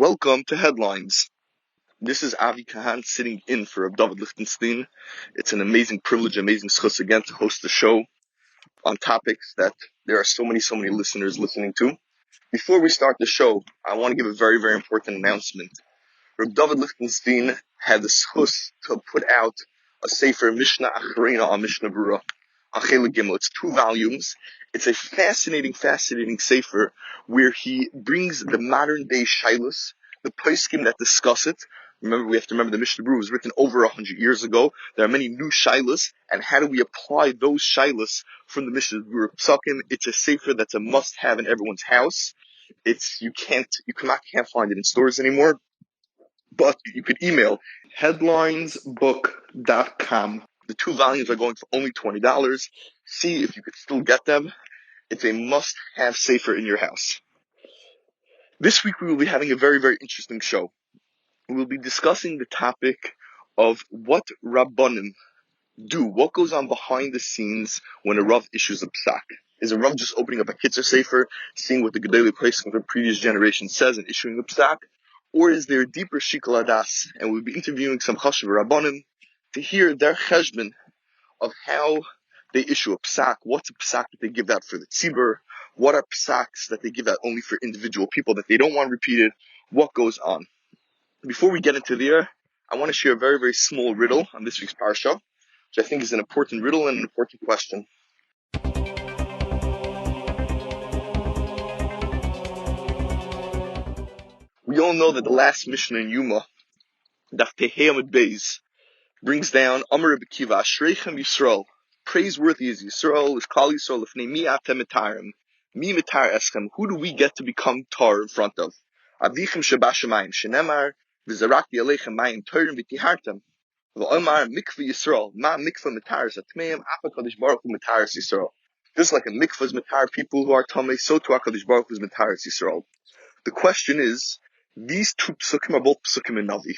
Welcome to Headlines. This is Avi Kahan sitting in for David Lichtenstein. It's an amazing privilege, amazing schus again to host the show on topics that there are so many listeners listening to. Before we start the show, I want to give a very, very important announcement. David Lichtenstein had the schus to put out a sefer Mishnah Acharena on Mishnah Berurah. It's 2 volumes. It's a fascinating sefer where he brings the modern day shilas, the Poskim that discuss it. Remember, we have to remember the Mishnah Berurah was written over 100 years ago. There are many new shilas, and how do we apply those shilas from the Mishnah Berurah Poskim? It's a sefer that's a must-have in everyone's house. You can't find it in stores anymore, but you could email headlinesbook.com. The 2 volumes are going for only $20. See if you could still get them. It's a must-have sefer in your house. This week we will be having a very, very interesting show. We will be discussing the topic of what Rabbanim do, what goes on behind the scenes when a Rav issues a psak. Is a Rav just opening up a Kitzur sefer, seeing what the Gedolei Poskim from previous generations says and issuing a psak? Or is there a deeper shikol hadas? And we'll be interviewing some chashuv Rabbanim to hear their cheshbon of how they issue a psak. What's a psak that they give out for the tzibur? What are psaks that they give out only for individual people that they don't want repeated? What goes on? Before we get into there, I want to share a very, very small riddle on this week's parsha, which I think is an important riddle and an important question. We all know that the last Mishnah in Yuma, Daf Tehei Beis, brings down Amar Rebbe Kiva, Ashreichem Yisrael, praiseworthy is Yisrael, is Khal Yisrael, Lefnei mi atem mitarim, mi mitar eschem, who do we get to become tar in front of? Avichem shebashamayim, shenemar, v'zarakti aleichem mayim torim v'tihartem, v'omar mikveh Yisrael, ma mikveh mitaris atmeim, apa kadosh baruch hu mitaris Yisrael. Just like a mikveh is mitar people who are tamei, so too HaKadosh Baruch Hu is mitaris Yisrael. The question is, these 2 psukim are both psukim in Navi.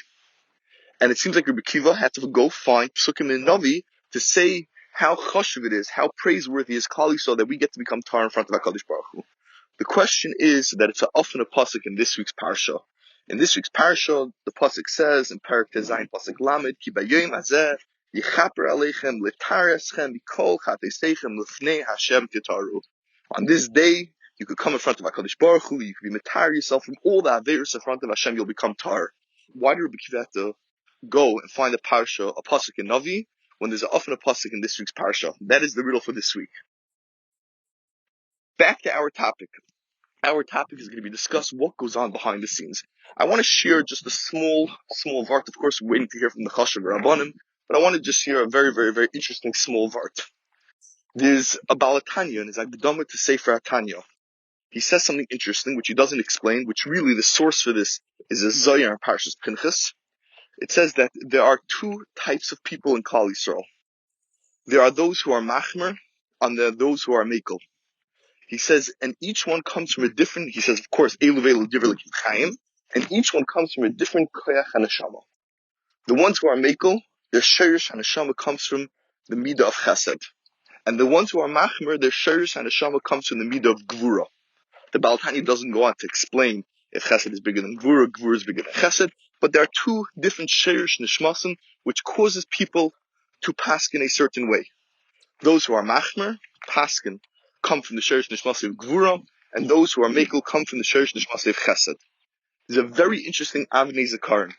And it seems like Rebbe Kiva had to go find psukim in Navi to say how chashuv it is, how praiseworthy is Khal Yisrael that we get to become tar in front of HaKadosh Baruch Hu. The question is that it's often a pasuk in this week's parsha. In this week's parsha, the pasuk says in Parak Tezayin pasuk Lamed, Ki bayom hazeh yichaper aleichem litar eschem mikol chateseichem lefnei Hashem titaru. On this day, you could come in front of HaKadosh Baruch Hu, you could be mitar yourself from all the averos in front of Hashem, you'll become tar. Why do Rebbe Kiva have to go and find a parsha, a pasuk in Navi, when there's often a pasuk in this week's parsha? That is the riddle for this week. Back to our topic. Our topic is going to be discuss what goes on behind the scenes. I want to share just a small vart. Of course, we're waiting to hear from the chashuv Rabbanim, but I want to just share a very, very, very interesting small vart. There's a Baal Tanya, and his Agdama to Sefer HaTanya. He says something interesting, which he doesn't explain, which really the source for this is a Zohar in Parshas Pinchas. It says that there are 2 types of people in Klal Yisrael. There are those who are machmer, and there are those who are mekel. He says, and each one comes from a different, he says, of course, elu velu divrei l'kivchaim, and each one comes from a different koyach haneshama. The ones who are mekel, their shirish haneshama comes from the midah of chesed. And the ones who are machmer, their shirish haneshama comes from the midah of gvura. The Baal Tanya doesn't go on to explain if chesed is bigger than gvura is bigger than chesed, but there are 2 different shirish nishmasim which causes people to paskin a certain way. Those who are machmer, paskin, come from the shirish nishmasim of gvura, and those who are mekel come from the shirish nishmasim of chesed. There's a very interesting Avnei Zikaron.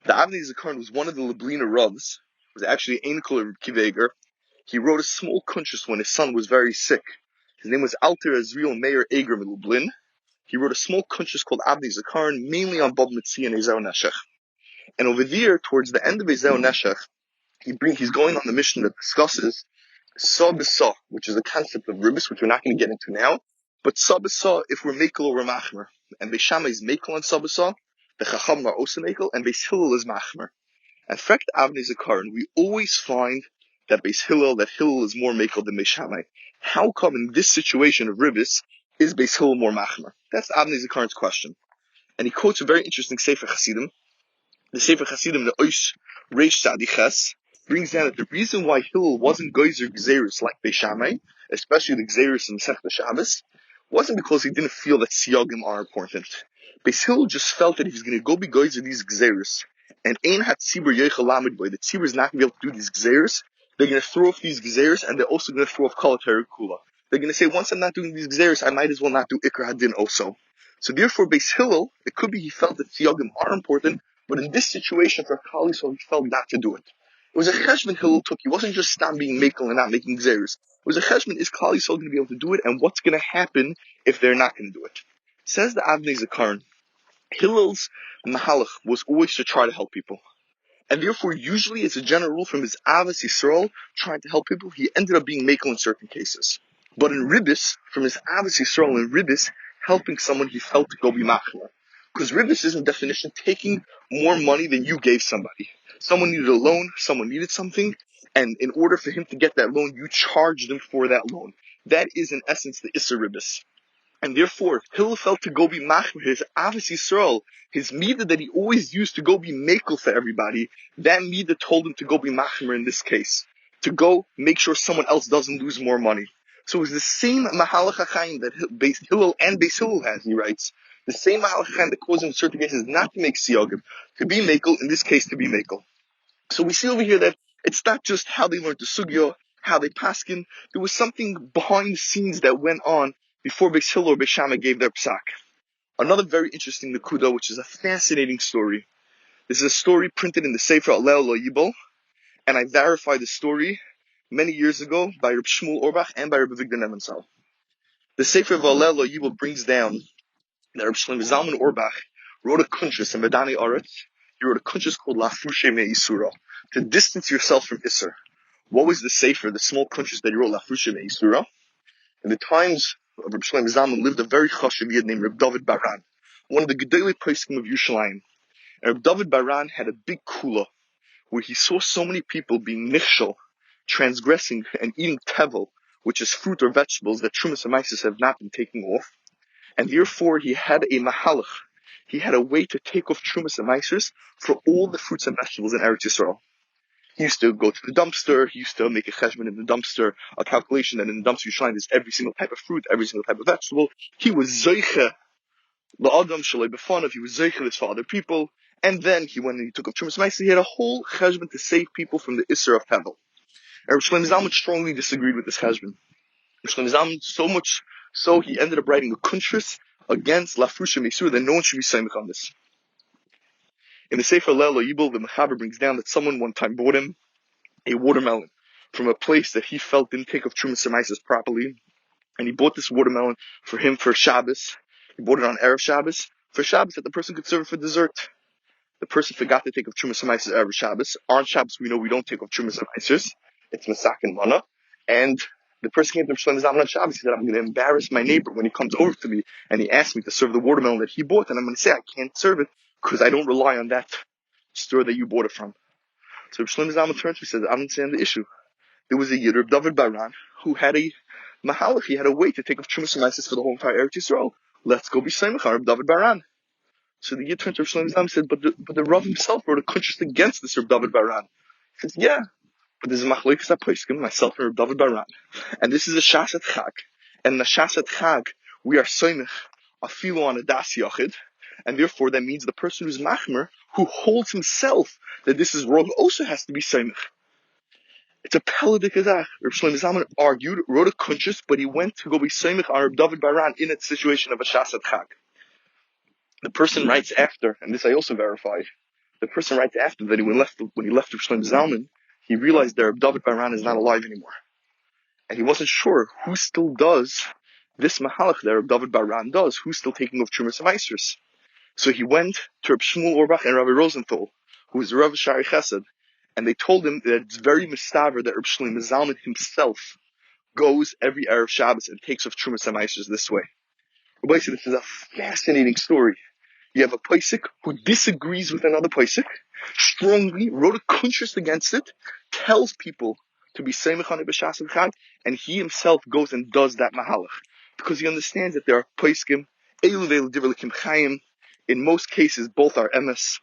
The Avnei Zikaron was one of the Lubliner Ravs, was actually ein kol Kiveger. He wrote a small kuntrus when his son was very sick. His name was Alter Azriel Meir Eger Lublin. He wrote a small kuntrus called Avnei Zikaron, mainly on Bob Mitzi and Ezeu Neshech. And over there, towards the end of Ezeu Neshech, he's going on the mission that discusses Sa b'sa, which is a concept of ribbis, which we're not going to get into now. But Sa b'sa, if we're mekel or we're machmer. And Beis Shammai is mekel on Sa b'sa, the Chacham are also mekel, and Beis Hillel is machmer. And fact, Avnei Zikaron, we always find that Hillel is more mekel than Beis Shammai. How come in this situation of ribbis is Beis Hillel more machmer? That's Avnei Zikaron's question. And he quotes a very interesting Sefer Chasidim. The Sefer Chasidim, the Oish Reish Sadiches, brings down that the reason why Hillel wasn't Geyser Gzeirus like Beis Shammai, especially the Gzeirus in Masechta Shabbos, wasn't because he didn't feel that siyagim are important, Beis Hillel just felt that he was going to go be goys of these gzeres, and ein hat tzibur yochel lamed boy. The tzibur is not going to be able to do these gzeres. They're going to throw off these gzeres, and they're also going to throw off kol kula. They're going to say, once I'm not doing these gzeres, I might as well not do ikr hadin also. So therefore, Beis Hillel, it could be he felt that siyagim are important, but in this situation for Khal, so he felt not to do it. It was a cheshbon Hillel took. He wasn't just stop being makel and not making gzeres. It was a cheshbon, is Khal Yisrael going to be able to do it, and what's going to happen if they're not going to do it? Says the Avnei Zichron, Hillel's mahalach was always to try to help people. And therefore, usually, it's a general rule from his Avos Yisrael, trying to help people, he ended up being makel in certain cases. But in Ribbis, from his Avos Yisrael in Ribbis, helping someone he felt to go be machmer. Because Ribbis is, in definition, taking more money than you gave somebody. Someone needed a loan, someone needed something, and in order for him to get that loan, you charged them for that loan. That is, in essence, the Issa Ribbis. And therefore, Hillel felt to go be machmer, his Avos Yisrael, his midah that he always used to go be makel for everybody, that midah told him to go be machmer in this case. To go make sure someone else doesn't lose more money. So it was the same mahalach hachayim that Hillel and Beis Hillel has, he writes. The same mahalach hachayim that caused him in certain cases not to make siyagim, to be makel, in this case to be makel. So we see over here that it's not just how they learned the sugya, how they paskin. There was something behind the scenes that went on before Beis Hillel or Beis Shammai gave their psak. Another very interesting nekuda, which is a fascinating story. This is a story printed in the Sefer Alel Lo Yibol, and I verified the story many years ago by Reb Shmuel Orbach and by Rebbe Vigdor Nemensal. The Sefer Alel Lo Yibol brings down that Reb Shlomo Zalman Orbach wrote a kuntres in Medani Aretz. He wrote a kuntres called Lafushe Me'isura, to distance yourself from Isser. What was the Sefer, the small kuntres that he wrote, Lafushe Me'isura? In the times of Reb Shlomo Zalman lived a very chashuv yid named Reb David Baran, one of the gedolei Poskim of Yerushalayim. And Reb David Baran had a big kula where he saw so many people being nichshel, transgressing and eating tevel, which is fruit or vegetables that Trumas and Maises have not been taking off. And therefore he had a mahalach. He had a way to take off Trumas and Maises for all the fruits and vegetables in Eretz Yisrael. He used to go to the dumpster, he used to make a cheshbon in the dumpster, a calculation that in the dumpster Yerushalayim is every single type of fruit, every single type of vegetable. He was zeiche, la'adam shalei b'fanav, he was zeiche this for other people, and then he went and he took up Trumas Ma'aser, he had a whole cheshbon to save people from the Isser of Tevel. And Reb Shlomo Zalman strongly disagreed with this cheshbon. Reb Shlomo Zalman so much so he ended up writing a kuntres against Lafusha Meisur that no one should be samech on this. In the Sefer Alel Lo Yibol, the Mechaber brings down that someone one time bought him a watermelon from a place that he felt didn't take of Trumas Maises properly, and he bought this watermelon for him for Shabbos. He bought it on Erev Shabbos for Shabbos that the person could serve it for dessert. The person forgot to take of Trumas Maises Erev Shabbos. On Shabbos we know we don't take of Trumas Maises. It's Masak and Mana. And the person came to Shlomo Zalman on Shabbos. He said, I'm going to embarrass my neighbor when he comes over to me and he asks me to serve the watermelon that he bought, and I'm going to say I can't serve it because I don't rely on that store that you bought it from. So Shlomo Zalman turned to me and said, I don't understand the issue. There was a Yid, Reb David Baran, who had a mahalach, he had a way to take of Trumas Maises for the whole entire Eretz Yisrael. Let's go be Samech on Reb David Baran. So the Yid turned to Shlomo Zalman and said, but the Rav himself wrote a kuntres against this Reb David Baran. He said, yeah, but there's a machlokes Poskim, myself and Reb David Baran. And this is a Shas at Chag. And in the Shas at Chag, we are Samech afilu on a das yachid. And therefore that means the person who's machmer, who holds himself that this is wrong, also has to be Samech. It's a peladik azach. Reb Shlomo Zalman argued, wrote a kuntres, but he went to go be Samech on Reb David Baran in a situation of a Shas at Chag. The person writes after, and this I also verified, the person writes after that when he left Reb Shlomo Zalman, he realized that Reb David Baran is not alive anymore. And he wasn't sure who still does this mahalach that Reb David Baran does, who's still taking off Trumas Maises. So he went to Reb Shmuel Orbach and Rabbi Rosenthal, who is Rav Shari Chesed, and they told him that it's very mistaver that Reb Shlomo Zalman himself goes every Erev Shabbos and takes off Trumas Maises this way. Rabbi said this is a fascinating story. You have a Posek who disagrees with another Posek, strongly wrote a kuntres against it, tells people to be Samech on B'Shas Chag, and he himself goes and does that mahalach. Because he understands that there are Poskim, Elu Ve'elu Divrei Chayim, in most cases both are emes,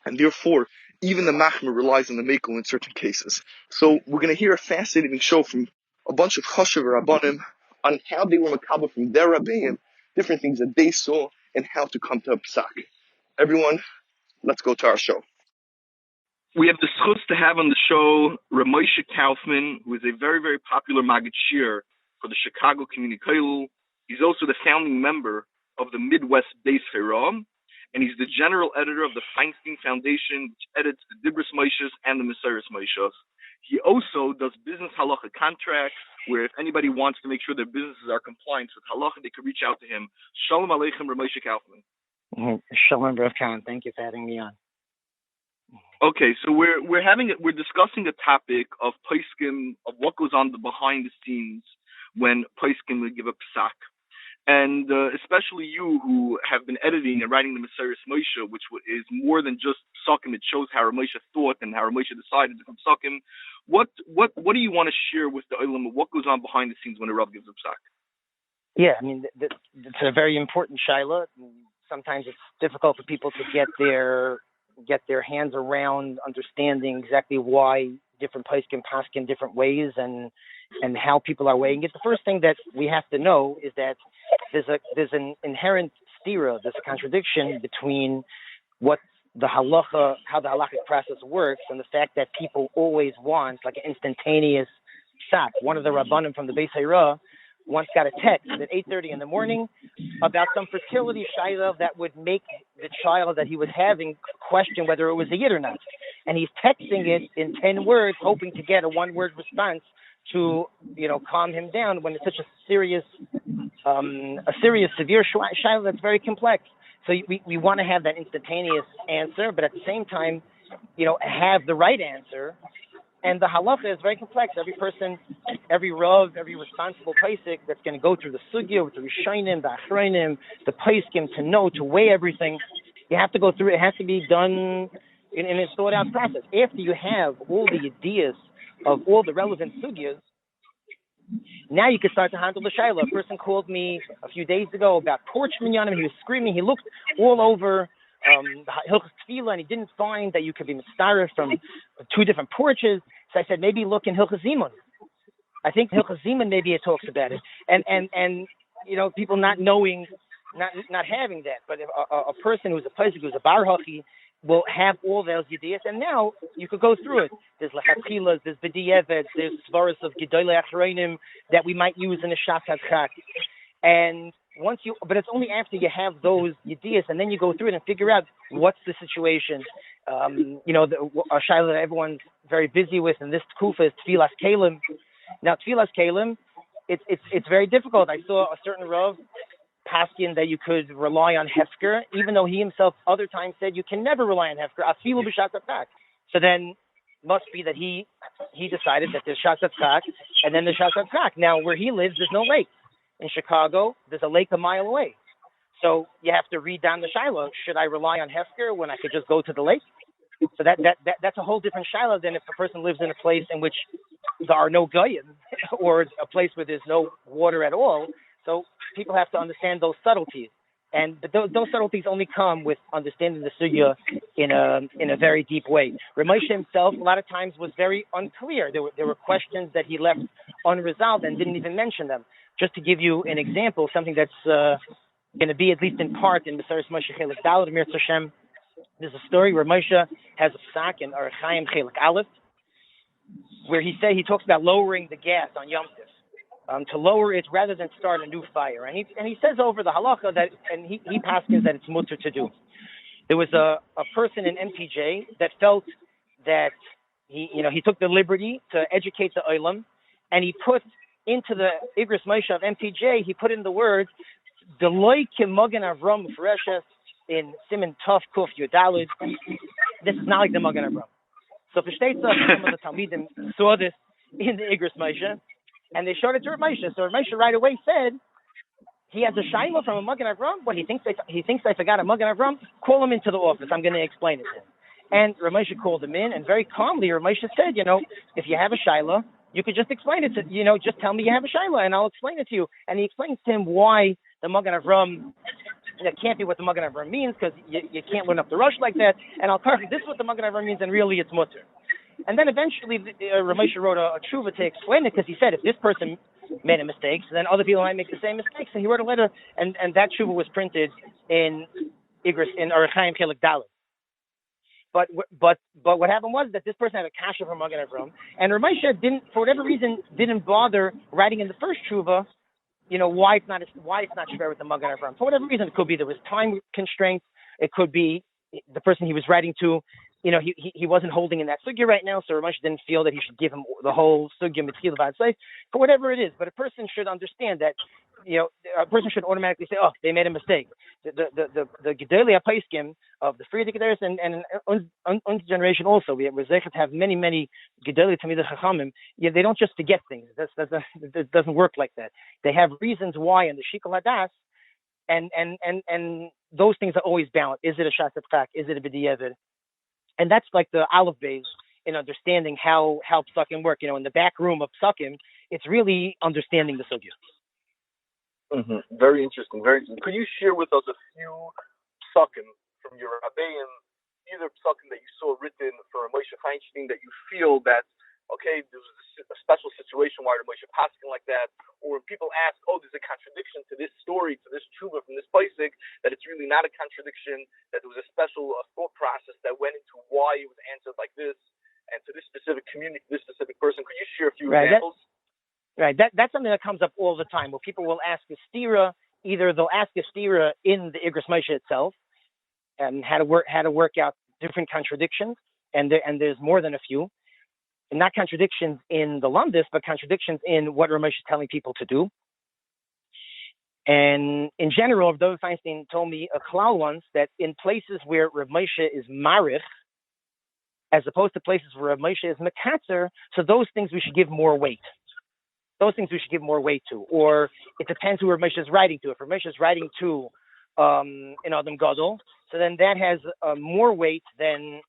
and therefore even the machmer relies on the mekel in certain cases. So we're going to hear a fascinating show from a bunch of chashuv rabbanim on how they were makabel from their Rabbeim, different things that they saw, and how to come to a psak. Everyone, let's go to our show. We have the schus to have on the show Moshe Kaufman, who is a very, very popular Maggid Shir for the Chicago Community Kollel. He's also the founding member of the Midwest Beis, and he's the general editor of the Feinstein Foundation, which edits the Dibros Moshes and the Mesiris Moshes. He also does business halacha contracts, where if anybody wants to make sure their businesses are compliant with halacha, they can reach out to him. Shalom Aleichem, Moshe Kaufman. Shalom, Rav Kahan. Thank you for having me on. Okay, so we're discussing a topic of Poskim, of what goes on behind the scenes when Poskim will give a psak. And especially you, who have been editing and writing the Mesiris Moshe, which is more than just psakim. It shows how Moshe thought and how Moshe decided to become psakim. What do you want to share with the Olam of what goes on behind the scenes when a Rav gives a psak? Yeah, I mean, it's a very important shaila. Sometimes it's difficult for people to get their hands around understanding exactly why different poskim in different ways and how people are weighing it. The first thing that we have to know is that there's an inherent stira, there's a contradiction between what the halacha, how the halachic process works, and the fact that people always want like an instantaneous psak. One of the rabbanim from the Beis once got a text at 8:30 in the morning about some fertility shayla that would make the child that he was having question whether it was a yid or not. And he's texting it in 10 words, hoping to get a one-word response to, calm him down when it's such a serious, severe shayla that's very complex. So we want to have that instantaneous answer, but at the same time, have the right answer. And the halacha is very complex. Every person, every rav, every responsible posek that's going to go through the sugya, with the rishonim, the achronim, the poskim, to weigh everything, you have to go through it. It has to be done in a thought-out process. After you have all the ideas of all the relevant sugyas, now you can start to handle the shayla. A person called me a few days ago about porch minyanim. He was screaming. He looked all over Hilchos Tefillah, and he didn't find that you could be mistarer from two different porches. So I said, maybe look in Hilchos Zimun. I think Hilchos Zimun, maybe it talks about it. And people not knowing, not having that. But if a person who's a posek, who's a bar hachi, will have all those ideas, and now you could go through it. There's lechatchilas, there's b'di'evet, there's svaros of gedolei achronim that we might use in a shas hadchak. And but it's only after you have those ideas, and then you go through it and figure out what's the situation. A shayla that everyone's very busy with in this kufa is tfilas kelim. Now, tfilas kelim, it's very difficult. I saw a certain rav paskin that you could rely on hefker, even though he himself other times said you can never rely on hefker. Afilu b'shat hatzak. So then, must be that he decided that there's shat hatzak, and then there's shat hatzak. Now, where he lives, there's no lake. In Chicago, there's a lake a mile away. So you have to read down the shiloh. Should I rely on hefker when I could just go to the lake? So that's a whole different shiloh than if a person lives in a place in which there are no goyim or a place where there's no water at all. So people have to understand those subtleties. But those subtleties only come with understanding the sugya in a very deep way. Moshe himself, a lot of times, was very unclear. There were questions that he left unresolved and didn't even mention them. Just to give you an example, something that's going to be, at least in part, in Mesiris Moshe Chelik Daled, Mir Tzashem, there's a story where Moshe has a psak in Archaim Chelik Aleph, where he talks about lowering the gas on Yom Tif, to lower it rather than start a new fire. And he says over the halacha that, and he paskins that it's mutter to do. There was a person in MTJ that felt that he took the liberty to educate the olam, and he put into the Igros Moshe of MTJ, he put in the words, Deloy Kimogan Avrom Freshes in Siman Tov Kuf Yudalid. This is not like the Mogan Avrom. So for some of the Talmidim saw this in the Igros Moshe, and they showed it to Moshe. So Moshe right away said, he has a shayla from a Mogan Avrom. What, he thinks I forgot a Mogan Avrom? Call him into the office. I'm going to explain it to him. And Moshe called him in, and very calmly Moshe said, if you have a shayla, you could just explain it to, just tell me you have a shayla and I'll explain it to you. And he explains to him why the Mogan Avram, that can't be what the Mogan Avram means, because you can't learn up the rush like that. And I'll tell you, this is what the Mogan Avram means, and really it's mutter. And then eventually, Moshe wrote a tshuva to explain it because he said if this person made a mistake, so then other people might make the same mistake. So he wrote a letter, and that tshuva was printed in Archaim Chelik Dalet. But what happened was that this person had a kasha from Magen Avram, and Moshe didn't, for whatever reason, didn't bother writing in the first tshuva, why it's not shver with the Magen Avram. For whatever reason, it could be there was time constraints. It could be the person he was writing to, he wasn't holding in that sugya right now, so Moshe didn't feel that he should give him the whole sugya mitzvah Vaad safe, for whatever it is. But a person should understand that, a person should automatically say, oh, they made a mistake. The Gedolei Poskim of the Frierdiker Gedaris and Un's generation also, we have many Gedolei Talmidei Chachamim. They don't just forget things. It doesn't work like that. They have reasons why in the Shikol Hadas, and those things are always balanced. Is it a Shas Is it a B'diavad? And that's like the Aleph Beis in understanding how Psakim work. In the back room of Psakim, it's really understanding the sugya. Mm-hmm. Very interesting. Could you share with us a few Psakim from your Rabbeinu, either Psakim that you saw written for Moshe Feinstein that you feel that, okay, there was a special situation why Moshe Poskim like that, or when people ask, oh, there's a contradiction to this story, to this tshuva from this Posek, that it's really not a contradiction, that there was a special thought process that went into why it was answered like this, and to this specific community, this specific person. Could you share a few examples? Right. That's something that comes up all the time, where people will ask a stira. Either they'll ask a stira in the Igros Moshe itself, and how to work out different contradictions, and there's more than a few. And not contradictions in the Lumdis, but contradictions in what Ramesh is telling people to do. And in general, Rebbe Feinstein told me a Khal once that in places where Rav Moshe is marich, as opposed to places where Rav Moshe is mekatzer, so those things we should give more weight. Those things we should give more weight to. Or it depends who Rav Moshe is writing to. If Rav Moshe is writing to an Adam Gadol, so then that has more weight than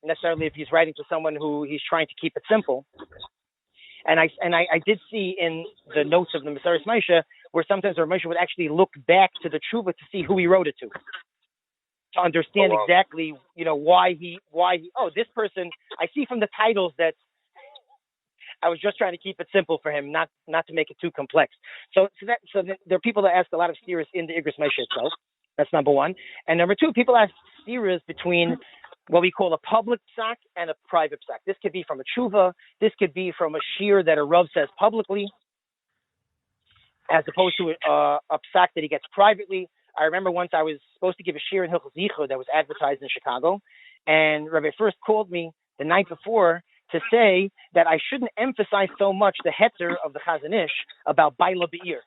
necessarily if he's writing to someone who he's trying to keep it simple. And I did see in the notes of the Mesaris Moshe where sometimes Rav Moshe would actually look back to the tshuva to see who he wrote it to understand exactly, why he. Oh, this person. I see from the titles that I was just trying to keep it simple for him, not to make it too complex. So there are people that ask a lot of steers in the Igros Moshe itself. That's number one. And number two, people ask steers between what we call a public psak and a private psak. This could be from a tshuva. This could be from a shir that a Rav says publicly, as opposed to a psak that he gets privately. I remember once I was supposed to give a shir in Hilchos Zichron that was advertised in Chicago, and Rabbi first called me the night before to say that I shouldn't emphasize so much the heter of the Chazon Ish about Baila Be'ir.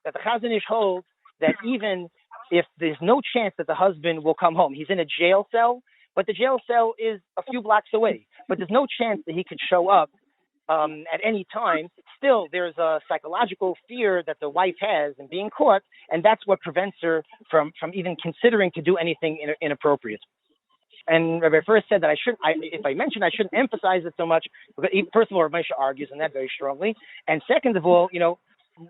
That the Chazon Ish holds that even if there's no chance that the husband will come home, he's in a jail cell, but the jail cell is a few blocks away, but there's no chance that he could show up at any time. Still, there's a psychological fear that the wife has in being caught, and that's what prevents her from even considering to do anything inappropriate. And Rabbi first said that if I mentioned, I shouldn't emphasize it so much, because first of all, Rabbi Moshe argues on that very strongly, and second of all,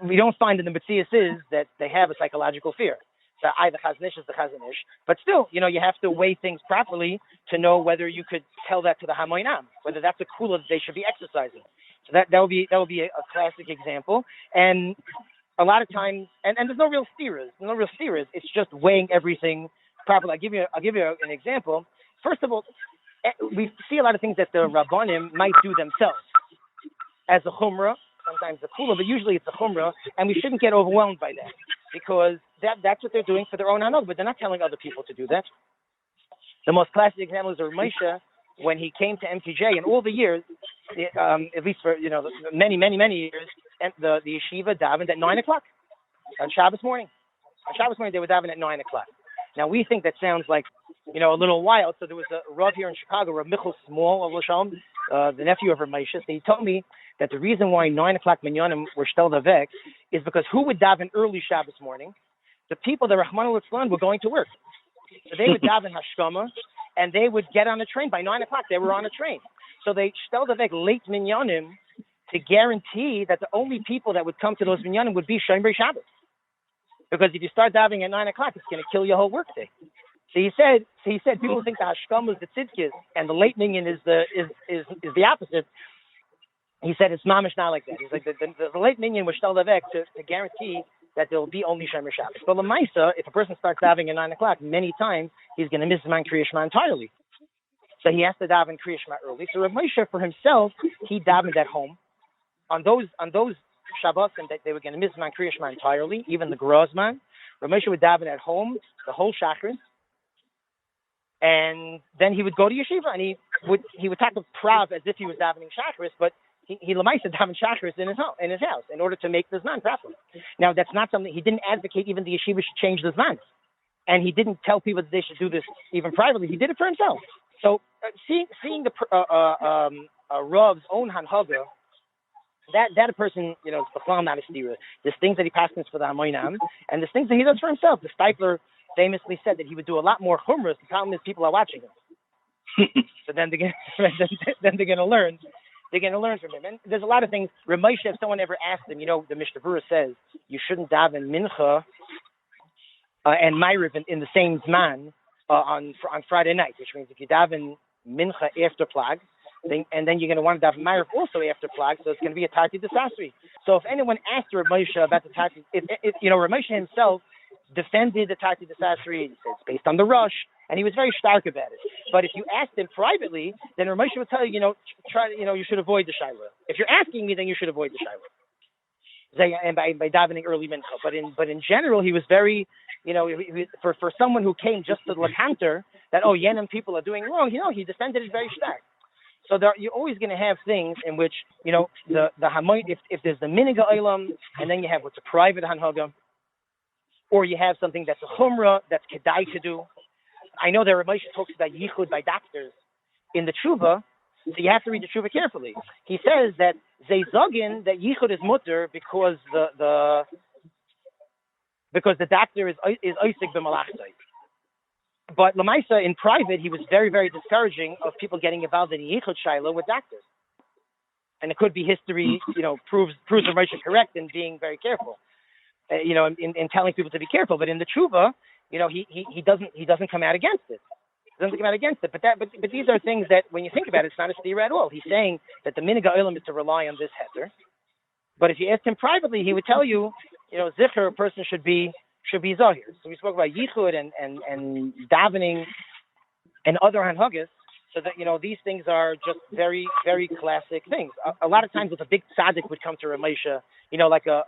we don't find in the Metzias is that they have a psychological fear. So the Chazon Ish is the Chazon Ish, but still, you have to weigh things properly to know whether you could tell that to the Hamoinam, whether that's a kula that they should be exercising. So that will be a classic example. And a lot of times, and there's no real steerers. It's just weighing everything properly. I'll give you an example. First of all, we see a lot of things that the Rabbanim might do themselves as a chumrah, sometimes a kula, but usually it's a chumrah, and we shouldn't get overwhelmed by that, because that's what they're doing for their own hanog, but they're not telling other people to do that. The most classic example is Moshe when he came to MTJ, and all the years, at least for many years, and the yeshiva davened at 9 o'clock on Shabbos morning. On Shabbos morning they would daven at 9 o'clock. Now we think that sounds like a little wild. So there was a Rav here in Chicago, Rav Michal Small of Lashalom, the nephew of Rav Moshe. So he told me that the reason why 9 o'clock minyanim were shtel davek is because who would daven early Shabbos morning? The people that Rahman al were going to work. So they would daven hashkama, and they would get on a train by 9 o'clock. They were on a train. So they shtel davek late minyanim to guarantee that the only people that would come to those minyanim would be Shomer Shabbos. Because if you start davening at 9 o'clock, it's going to kill your whole work day. So he said people think the Hashkam is the tzidkis and the late minyan is the opposite. He said it's mamish not like that. He's like the late minyan was shtel davek to guarantee that there will be only Shomer Shabbos. But l'maisa, if a person starts davening at 9 o'clock, many times he's going to miss Zman Kriya Shema entirely. So he has to daven Kriya Shema early. So Rav Moshe for himself, he davened at home on those Shabbos, and that they were going to miss Zman Kriya Shema entirely, even the Grozman. Rav Moshe would daven at home the whole Shachris, and then he would go to Yeshiva, and he would talk to Prav as if he was davening Shachris, but he lemaisa daven Shachris in his house in order to make the Zman proper. Now that's not something he didn't advocate. Even the Yeshiva should change the Zman, and he didn't tell people that they should do this even privately. He did it for himself. So seeing the Rav's own hanhaga, that a person, it's b'chlal not a stira. There's things that he passes for the Hamoinam, and there's things that he does for himself. The Stifler famously said that he would do a lot more chumras. The problem is people are watching him. So then they're going to learn. They're going to learn from him. And there's a lot of things. Ramesh, if someone ever asked him, the Mishnah Berurah says you shouldn't daven mincha and Ma'ariv in the same zman on Friday night, which means if you daven mincha after plag, and then you're going to want to daven Ma'ariv also after plag, so it's going to be a tarti desasri. So if anyone asked Ramesh about the tarti, if Ramesh himself defended the tarti desasri, he said it's based on the rush, and he was very stark about it. But if you asked him privately, then Ramesh would tell you, you should avoid the shayla. If you're asking me, then you should avoid the shayla. And by davening early mincha. But in general, he was very, for someone who came just to the counter that Yemen people are doing wrong, he defended it very stark. So you're always going to have things in which the hamoy, if there's the miniga olam, and then you have what's a private hanhaga, or you have something that's a chumrah that's kedai to do. I know that Ramesh talks about yichud by doctors in the tshuva, so you have to read the tshuva carefully. He says that they zogin that yichud is mutter because the doctor is oisik b'malachtai. But Lamaisa in private, he was very, very discouraging of people getting involved in yichud shayla with doctors. And it could be history, proves Ramesh correct in being very careful, in telling people to be careful. But in the tshuva, he doesn't come out against it. But these are things that when you think about it, it's not a stira at all. He's saying that the miniga olam is to rely on this heter. But if you asked him privately, he would tell you, zichur, a person should be zahir. So we spoke about yichud and davening and other hanhagas. So that these things are just very, very classic things. A lot of times, if a big tzaddik would come to Ramesha, like a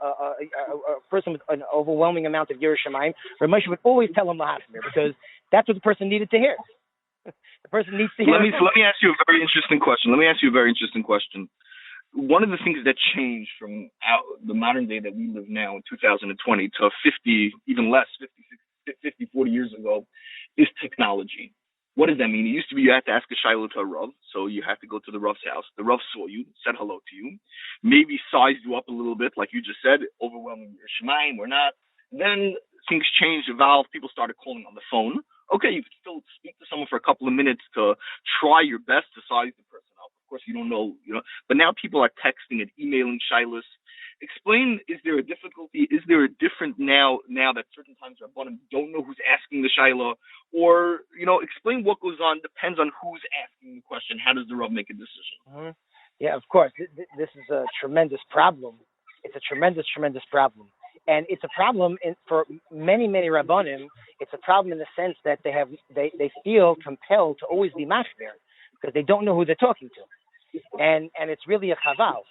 person with an overwhelming amount of Yerushalayim, Ramesha would always tell him lahafmir because that's what the person needed to hear. The person needs to hear. Let me ask you a very interesting question. One of the things that changed from the modern day that we live now in 2020 to 50, even less, 50, 40 years ago, is technology. What does that mean? It used to be you had to ask a shayla to a Rav, so you have to go to the Rav's house. The Rav saw you, said hello to you, maybe sized you up a little bit, like you just said, overwhelming your shemaim or not. Then things changed, evolved. People started calling on the phone. Okay, you could still speak to someone for a couple of minutes to try your best to size the person up. Of course, you don't know, But now people are texting and emailing shaylas. Explain, is there a difficulty? Is there a different now that certain times Rabbanim don't know who's asking the shayla? Or, explain what goes on, depends on who's asking the question. How does the Rav make a decision? Mm-hmm. Yeah, of course. This is a tremendous problem. It's a tremendous, tremendous problem. And it's a problem for many, many Rabbanim. It's a problem in the sense that they feel compelled to always be mashber because they don't know who they're talking to. And it's really a chaval.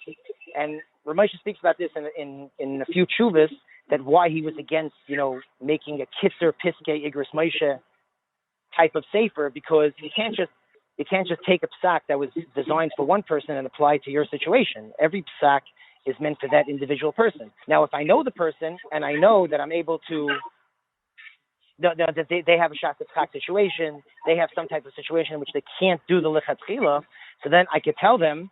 And Ramesh speaks about this in a few tshuvas, that why he was against, making a kitzer piskei igros Moshe type of sefer, because you can't just take a psak that was designed for one person and apply it to your situation. Every psak is meant for that individual person. Now, if I know the person and I know that I'm able to, that they have a shas psak situation, they have some type of situation in which they can't do the lichatchila, so then I could tell them,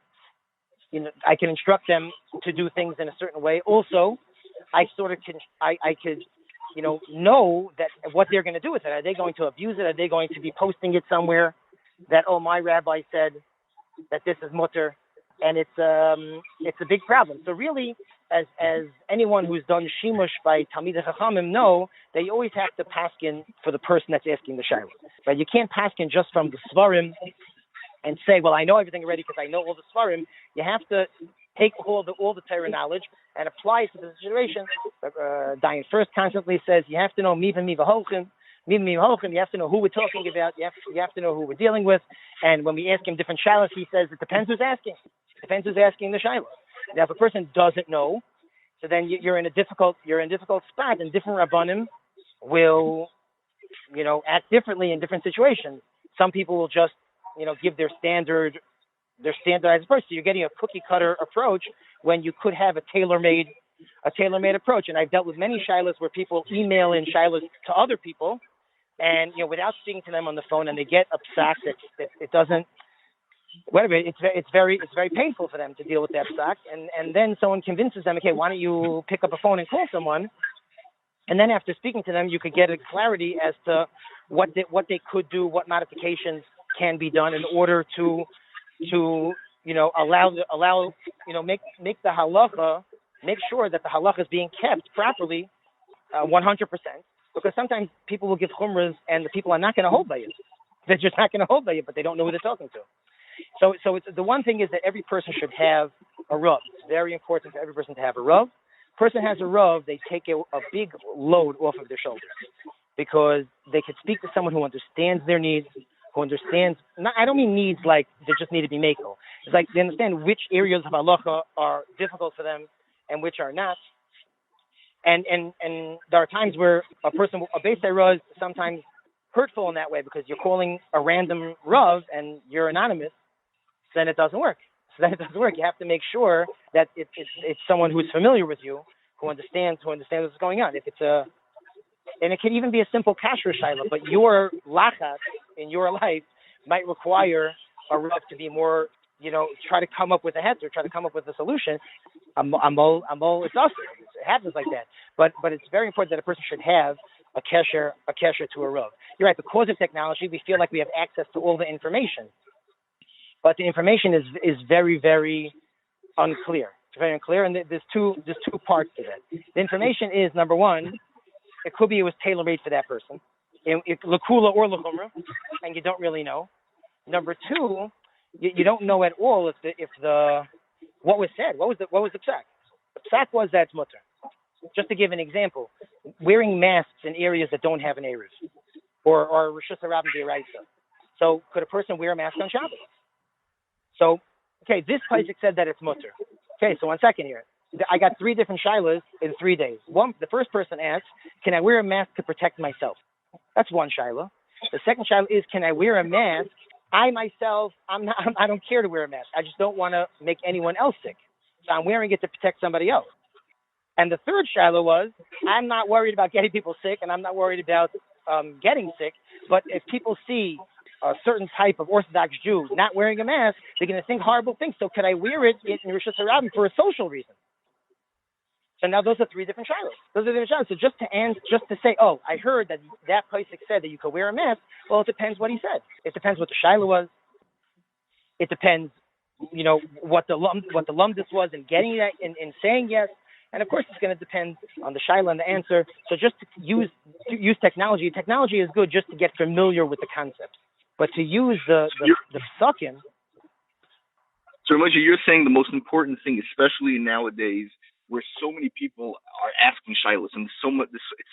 I can instruct them to do things in a certain way. Also, I could know that what they're going to do with it. Are they going to abuse it? Are they going to be posting it somewhere that, my rabbi said that this is mutter, and it's a big problem. So really, as anyone who's done shimush by Talmidei Chachamim know, that you always have to paskin for the person that's asking the shayla. Right? You can't paskin just from the svarim and say, well, I know everything already because I know all the svarim. You have to take all the Torah knowledge and apply it to the situation. Dayan first constantly says you have to know mi v'holchim. You have to know who we're talking about. You have to know who we're dealing with. And when we ask him different shilas, he says it depends who's asking. It depends who's asking the shilas. Now, if a person doesn't know, so then you're in a difficult spot, and different rabbanim will, act differently in different situations. Some people will just, give their standardized approach. So you're getting a cookie cutter approach when you could have a tailor-made approach. And I've dealt with many shilas where people email in shilas to other people, and without speaking to them on the phone, and they get a psak that it doesn't. Whatever, it's very painful for them to deal with that psak, and then someone convinces them, okay, why don't you pick up a phone and call someone, and then after speaking to them, you could get a clarity as to what they could do, what modifications can be done in order to allow make the halacha, make sure that the halacha is being kept properly, 100%, because sometimes people will give chumras and the people are not going to hold by it. They're just not going to hold by it, but they don't know who they're talking to. So it's, the one thing is that every person should have a rav. It's very important for every person to have a rav. Person has a rav, they take a big load off of their shoulders because they can speak to someone who understands their needs, who understands. I don't mean needs like they just need to be mako. It's like they understand which areas of halacha are difficult for them and which are not. And there are times where a Beis rav is sometimes hurtful in that way because you're calling a random rav and you're anonymous. Then it doesn't work. You have to make sure that it's someone who's familiar with you, who understands what's going on. And it can even be a simple kasher shayla, but your lachat in your life might require a rav to be more, try to come up with a heter, try to come up with a solution. It's awesome. It happens like that. But it's very important that a person should have a kesher to a rav. You're right. Because of technology, we feel like we have access to all the information. But the information is very, very unclear. It's very unclear, and there's two parts to that. The information is, number one, it could be it was tailor-made for that person, l'kula or l'chumra, and you don't really know. Number two, you don't know at all if the what was said. What was the psak? The psak was that it's mutter. Just to give an example, wearing masks in areas that don't have an eruv, or reshus harabim d'oraisa. So could a person wear a mask on Shabbos? So, okay, this Posek said that it's mutter. Okay, so 1 second here. I got 3 different shilas in 3 days. The first person asks, can I wear a mask to protect myself? That's one shilah. The second shilah is, can I wear a mask? I myself, I don't care to wear a mask. I just don't want to make anyone else sick. So I'm wearing it to protect somebody else. And the third shilah was, I'm not worried about getting people sick, and I'm not worried about getting sick. But if people see a certain type of Orthodox Jew not wearing a mask, they're going to think horrible things. So could I wear it in Rishus Harabim for a social reason? So now those are 3 different shilos. So just to say, oh, I heard that Posek said that you could wear a mask. Well, it depends what he said. It depends what the shiloh was. It depends, what the lumdus was in getting that, in saying yes. And of course, it's going to depend on the shiloh and the answer. So just to use technology. Technology is good just to get familiar with the concepts. But to use the psukim. So, Moshe, you're saying the most important thing, especially nowadays, where so many people are asking shilas, and it's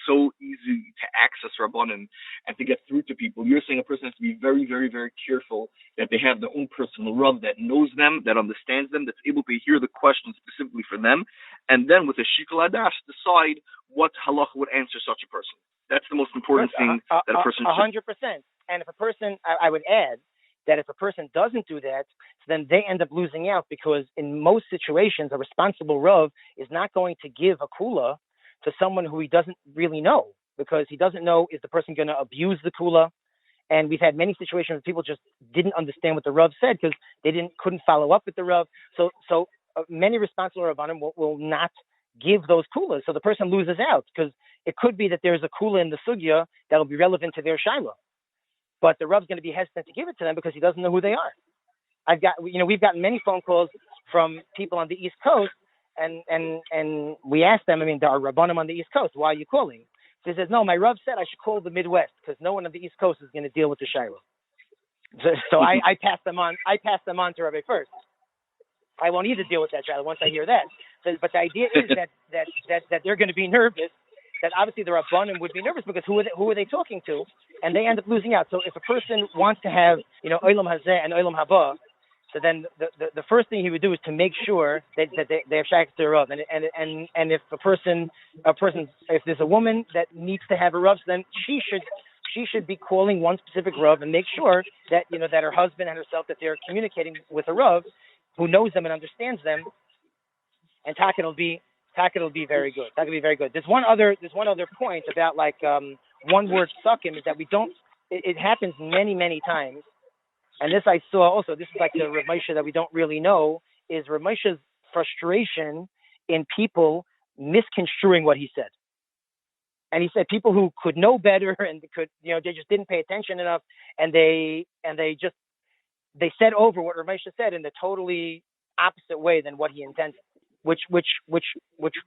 so easy to access rabbanim and to get through to people. You're saying a person has to be very, very, very careful that they have their own personal rav that knows them, that understands them, that's able to hear the question specifically for them, and then with a shikol adash decide what halacha would answer such a person. That's the most important thing that a person should. 100%. And if a person, I would add that if a person doesn't do that, then they end up losing out, because in most situations, a responsible rav is not going to give a kula to someone who he doesn't really know, because he doesn't know, is the person going to abuse the kula? And we've had many situations where people just didn't understand what the rav said because they couldn't follow up with the rav. So many responsible rabbanim will not give those kulas, so the person loses out, because it could be that there's a kula in the sugya that will be relevant to their shiloh. But the Rav's going to be hesitant to give it to them because he doesn't know who they are. We've gotten many phone calls from people on the East Coast, and we asked them. I mean, there are Rabbanim on the East Coast. Why are you calling? So he says, no, my Rav said I should call the Midwest because no one on the East Coast is going to deal with the Shiloh. So I passed them on. I passed them on to Rabbi first. I won't either deal with that Shiloh once I hear that. But the idea is that they're going to be nervous. That obviously the Rabbanim would be nervous because who are they talking to? And they end up losing out. So if a person wants to have, Olam Hazeh and Olam Haba, so then the first thing he would do is to make sure that they have Shaykhs to Rav. And if if there's a woman that needs to have a Rav, then she should be calling one specific Rav and make sure that, that her husband and herself, that they're communicating with a Rav who knows them and understands them. And Taka will be very good. Taka will be very good. There's one other point about one word psukim is that we don't. It happens many, many times, and this I saw also. This is like the Rav Moshe that we don't really know is Rav Moshe's frustration in people misconstruing what he said. And he said people who could know better and could, they just didn't pay attention enough, and they said over what Rav Moshe said in the totally opposite way than what he intended. Which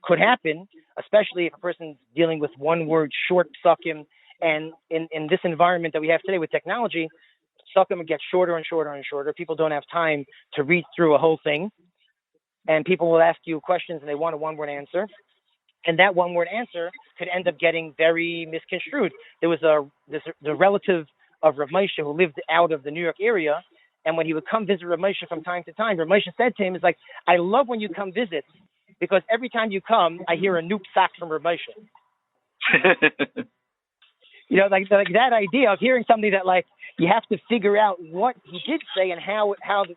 could happen, especially if a person's dealing with one word short psukim, and in this environment that we have today with technology, psukim get shorter and shorter and shorter. People don't have time to read through a whole thing, and people will ask you questions and they want a one-word answer, and that one-word answer could end up getting very misconstrued. There was the relative of Rav Moshe who lived out of the New York area. And when he would come visit Rav Moshe from time to time, Rav Moshe said to him, I love when you come visit because every time you come, I hear a new psak from Rav Moshe. Like that idea of hearing something that you have to figure out what he did say and how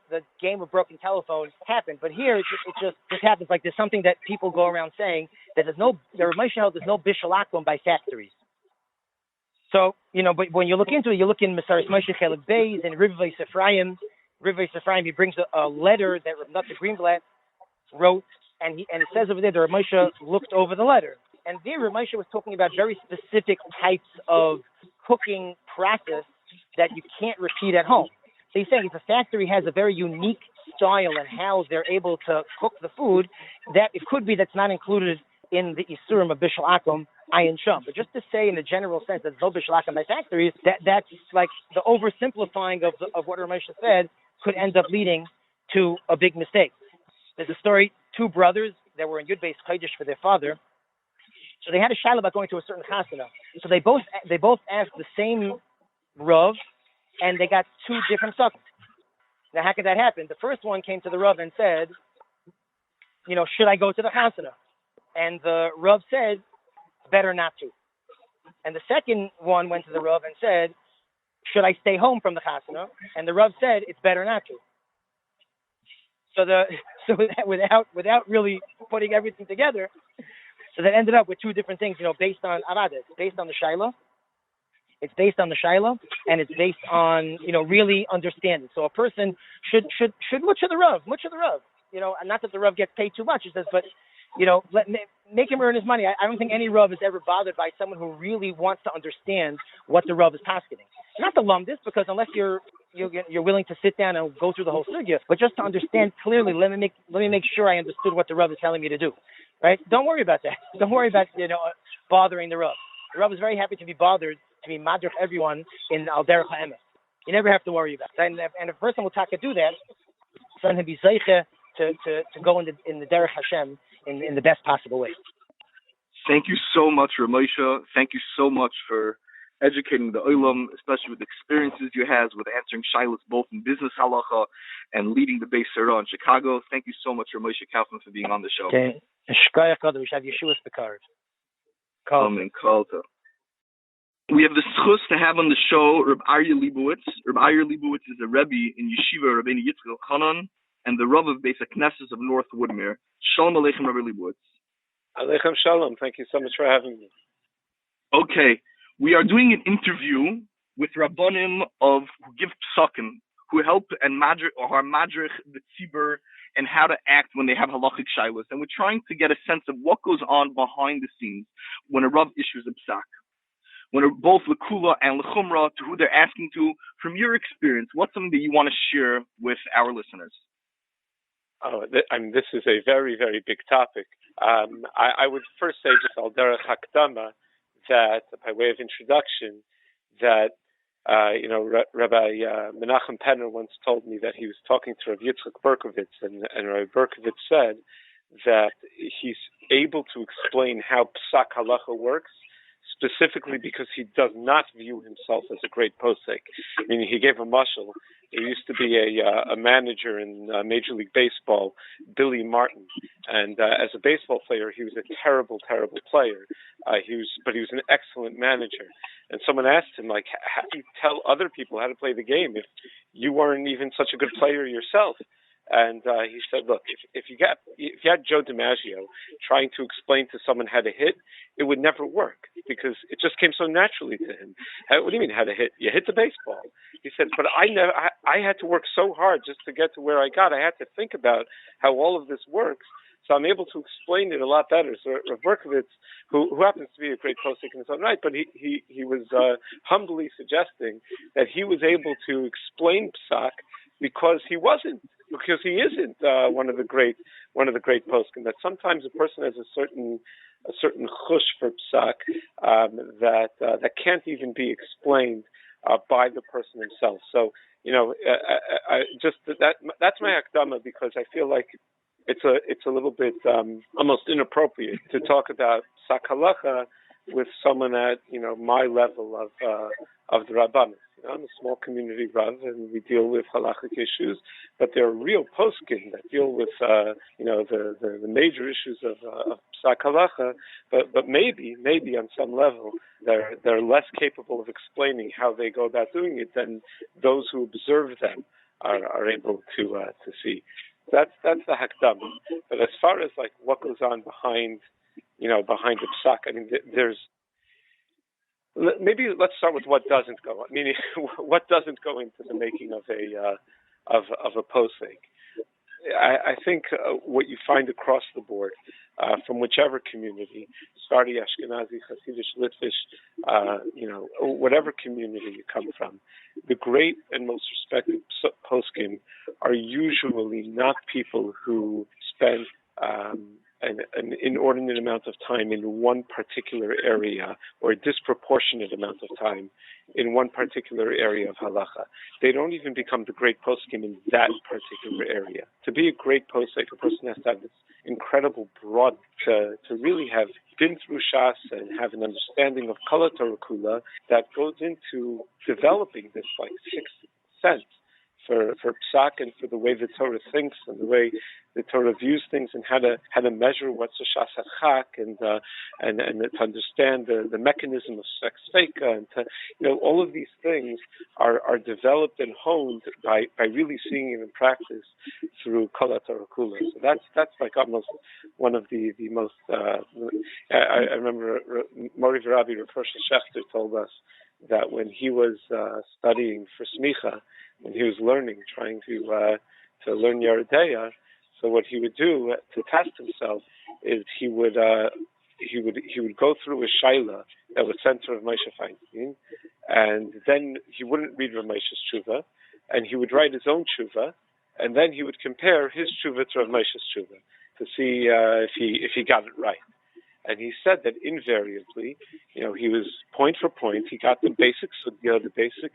the game of broken telephone happened. But here it just happens. Like there's something that people go around saying that Rav Moshe held there's no bishul akum by factories. So, but when you look into it, you look in Masaris Moshe Chelik Beis and Rivvei Sefraim, he brings a letter that Rav Nata Greenblatt wrote, and it says over there that Rav Moshe looked over the letter. And there Rav Moshe was talking about very specific types of cooking process that you can't repeat at home. So he's saying if a factory has a very unique style and how they're able to cook the food, that it could be that's not included in the Isurim of Bishul Akum, Ayin Sham. But just to say in a general sense that there's no Bishul Akum by factories, that's like the oversimplifying of what Rav Moshe said could end up leading to a big mistake. There's a story, two brothers that were in Yud Beis Chodesh for their father. So they had a shiloh about going to a certain chasana. So they both asked the same Rav, and they got two different sukkahs. Now how could that happen? The first one came to the Rav and said, should I go to the chasana? And the Rav said, better not to. And the second one went to the Rav and said, should I stay home from the chasana? And the Rav said, it's better not to. So without really putting everything together, so that ended up with two different things, based on Avada. It's based on the Shiloh. It's based on the Shiloh, and it's based on, really understanding. So a person should much of the Rav. And not that the Rav gets paid too much, he says, but make him earn his money. I don't think any Rav is ever bothered by someone who really wants to understand what the Rav is posketing. Not to lump this, because unless you're willing to sit down and go through the whole sugya, but just to understand clearly, let me make sure I understood what the Rav is telling me to do. Right? Don't worry about that. Don't worry about bothering the Rav. The Rav is very happy to be bothered, to be madrich everyone in al derech ha'emes. You never have to worry about it. And if a person will do that, so he'll be zeiche to go in the derech Hashem in the best possible way. Thank you so much, Rav Moshe. Thank you so much for educating the Olam, especially with the experiences you have with answering shilas both in business halacha and leading the Beis in Chicago. Thank you so much, Rav Moshe Kaufman, for being on the show. Okay. We have Yeshiva Spekar. Amen. We have the schus to have on the show Reb Aryeh Lebowitz. Reb Aryeh Lebowitz is a Rebbe in Yeshiva Rabeinu Yitzchak Elchanan and the Rav of Beis HaKnesses of North Woodmere. Shalom Aleichem, Rabbi Lebowitz. Aleichem Shalom. Thank you so much for having me. Okay, we are doing an interview with Rabbanim who give psukim, who help and are madrich the tzibur and how to act when they have halachic shilas. And we're trying to get a sense of what goes on behind the scenes when a Rav issues a psak. When both l'kula and l'chumra, to who they're asking to, from your experience, what's something that you want to share with our listeners? This is a very, very big topic. I would first say, just al derech hakdama, that by way of introduction, that Rabbi Menachem Penner once told me that he was talking to Rabbi Yitzchak Berkovitz, and Rabbi Berkovitz said that he's able to explain how Psak Halacha works, specifically because he does not view himself as a great posek. I mean, he gave a mashal. There used to be a manager in Major League Baseball, Billy Martin, and as a baseball player, he was a terrible, terrible player. But he was an excellent manager. And someone asked him, like, how do you tell other people how to play the game if you weren't even such a good player yourself? And he said, look, if you had Joe DiMaggio trying to explain to someone how to hit, it would never work because it just came so naturally to him. What do you mean how to hit? You hit the baseball. He said, but I had to work so hard just to get to where I got. I had to think about how all of this works. So I'm able to explain it a lot better. So Rav Berkovitz, who happens to be a great posek in his own right, but he was humbly suggesting that he was able to explain psak because he isn't one of the great poskim. That sometimes a person has a certain chush for psak that can't even be explained by the person himself. So that's my akdama, because I feel like it's a little bit almost inappropriate to talk about psak halacha with someone at my level of the Rabbanis. I'm a small community Rav, and we deal with halachic issues, but there are real poskim that deal with the major issues of psak halacha. But maybe on some level they're less capable of explaining how they go about doing it than those who observe them are able to see. That's the hakdam. But as far as like what goes on behind the psak, I mean, maybe let's start with what doesn't go. Meaning, what doesn't go into the making of a posek. I think what you find across the board, from whichever community, Sephardi, Ashkenazi, Hasidish, Litvish, whatever community you come from, the great and most respected poskim are usually not people who spend an inordinate amount of time in one particular area, or a disproportionate amount of time in one particular area of halacha. They don't even become the great poskim in that particular area. To be a great posek, a person has to have this incredible broad, to really have been through Shas and have an understanding of Kala Torah Kula that goes into developing this like sixth sense for psak and for the way the Torah thinks and the way the Torah views things, and how to measure what's a shas hachak, and to understand the mechanism of sex feka, and to, all of these things are developed and honed by really seeing it in practice through Kol HaTorah Kula. So that's like almost one of the most. I remember Mori Rabbi Rav Shechter told us that when he was studying for smicha, when he was trying to learn Yeridea, so what he would do to test himself is he would go through a shaila that was sent to Rav Moshe Feinstein, and then he wouldn't read Rav Moshe's tshuva, and he would write his own tshuva, and then he would compare his tshuva to Rav Moshe's tshuva to see if he got it right. And he said that invariably, he was point for point. He got the basic sugya, the basic,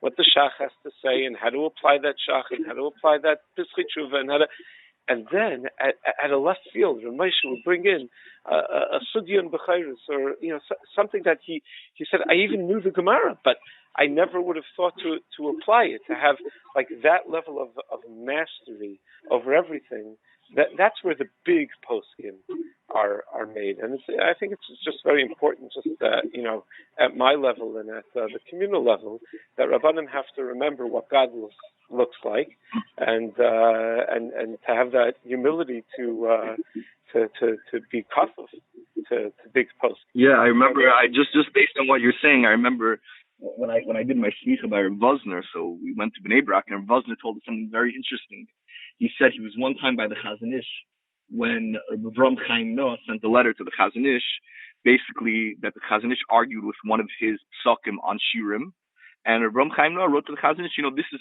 what the shach has to say, and how to apply that shach, and how to apply that pischei tshuva, and then at a left field, Rav Moshe would bring in a sugya and b'chayris, or something that he said, I even knew the Gemara, but I never would have thought to apply it, to have like that level of mastery over everything. That's where the big poskim are made, and I think it's just very important, just at my level and at the communal level, that Rabbanim have to remember what God looks like, and to have that humility to be kafuf to big poskim. Yeah, I remember. I just based on what you're saying, I remember when I did my smicha by Rav Vosner. So we went to Bnei Brak, and Rav Vosner told us something very interesting. He said he was one time by the Chazon Ish when Avrohom Chaim Noah sent a letter to the Chazon Ish, basically that the Chazon Ish argued with one of his psakim on Shirim, And Ram Chaim Noah wrote to the Chazon Ish, this is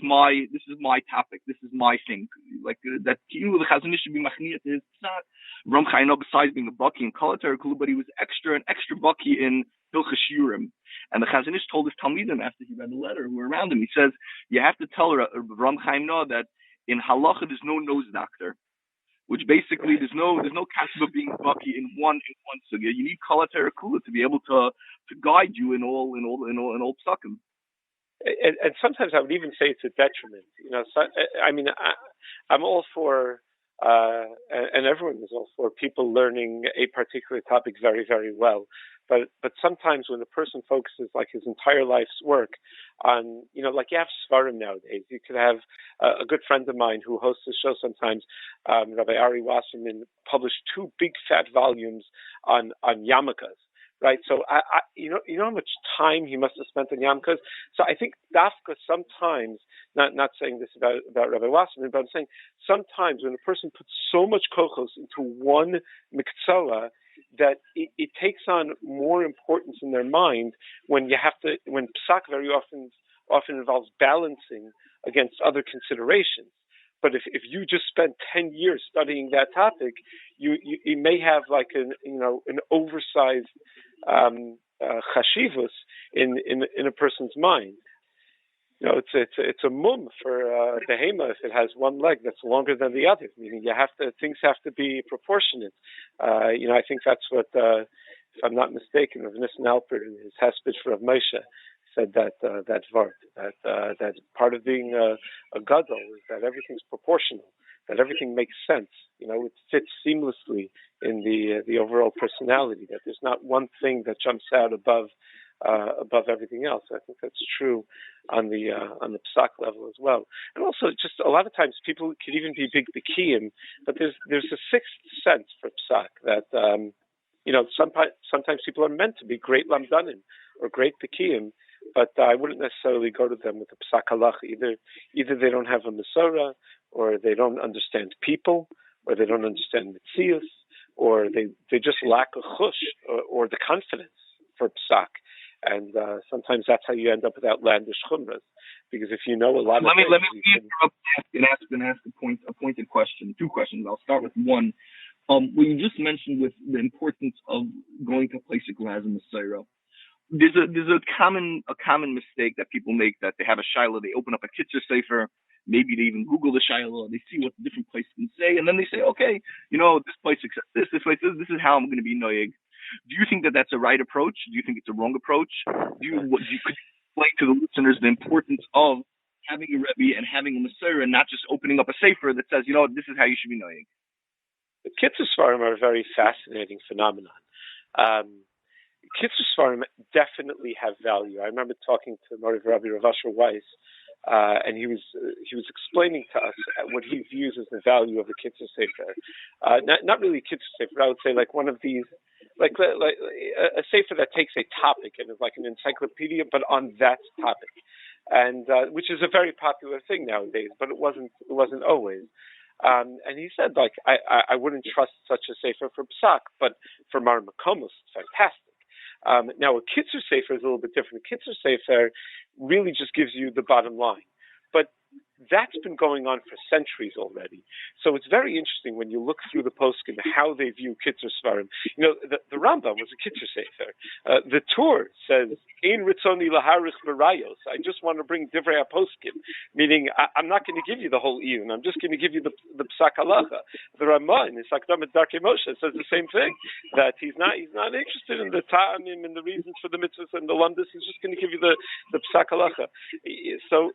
my topic, this is my thing. Like that the Chazon Ish should be machniyah to his tzad. Ram Chaim Noah, besides being a baki in Kolatar Kulu, but he was an extra baki in Hilchos Shiurim. And the Chazon Ish told his Talmidim after he read the letter who were around him, he says, you have to tell Ram Chaim Noah that in halacha there's no nose doctor, which basically there's no kasba being baki in one sugya. You need Kolatar Kulu to be able to guide you in all psakim. And sometimes I would even say it's a detriment. I'm all for, and everyone is all for people learning a particular topic very, very well. But sometimes when the person focuses like his entire life's work on, like you have Svarim nowadays. You could have a good friend of mine who hosts a show sometimes, Rabbi Aryeh Wasserman, published 2 big fat volumes on yarmulkes. Right, so you know how much time he must have spent on yarmulkes. So I think dafka sometimes, not saying this about Rabbi Wasserman, but I'm saying sometimes when a person puts so much kochos into one miktsala that it takes on more importance in their mind when psak very often involves balancing against other considerations. But if you just spent 10 years studying that topic, you may have like an oversized chashivus in a person's mind. It's a mum for behema if it has one leg that's longer than the other. Meaning things have to be proportionate. I think that's what, if I'm not mistaken, Rav Nissen Alper in his Hesped for Rav Moshe said that part of being a gadol is that everything's proportional, that everything makes sense. It fits seamlessly in the overall personality. That there's not one thing that jumps out above everything else. I think that's true on the psak level as well. And also, just a lot of times people could even be big bekiyim, but there's a sixth sense for psak that sometimes people are meant to be great lamdanim or great bekiyim. But I wouldn't necessarily go to them with a psak halacha. Either they don't have a mesorah, or they don't understand people, or they don't understand mitzias, or they just lack a chush or the confidence for psak. And sometimes that's how you end up with outlandish chumras. Because if you know a lot of things... Let me interrupt and ask a pointed question. 2 questions. I'll start with one. What you just mentioned with the importance of going to a place who has a mesorah. There's a common mistake that people make, that they have a shiloh, they open up a Kitzur Sefer, maybe they even Google the shiloh, they see what the different places can say, and then they say, okay, this place accepts this place, this is how I'm going to be noyeg. Do you think that that's a right approach? Do you think it's a wrong approach? Could you explain to the listeners the importance of having a Rebbe and having a Mesorah and not just opening up a Sefer that says, this is how you should be noyeg? The Kitzur Svarim are a very fascinating phenomenon. Kitzur Svarim definitely have value. I remember talking to Rabbi Rav Asher Weiss, and he was explaining to us what he views as the value of a Kitzur Sefer. Not really a Kitzur Sefer, I would say like one of these, like a Sefer that takes a topic and is like an encyclopedia, but on that topic, and which is a very popular thing nowadays, but it wasn't always. And he said, like, I wouldn't trust such a Sefer for Psak, but for Mar Makomos, it's fantastic. Now, a Kitzur Sefer is a little bit different. A Kitzur Sefer really just gives you the bottom line. But that's been going on for centuries already. So it's very interesting when you look through the Poskim how they view Kitzur Svarim. The Rambam was a Kitzur Sefer. The Tur says, Ein ritzoni laharich b'rayos. I just want to bring divrei Poskim, meaning I'm not going to give you the whole Iyun. I'm just going to give you the psak halacha. The Ramah in his Akdamat Darkei Moshe says the same thing, that he's not interested in the ta'amim and the reasons for the mitzvahs and the lumdus. He's just going to give you the psak halacha. So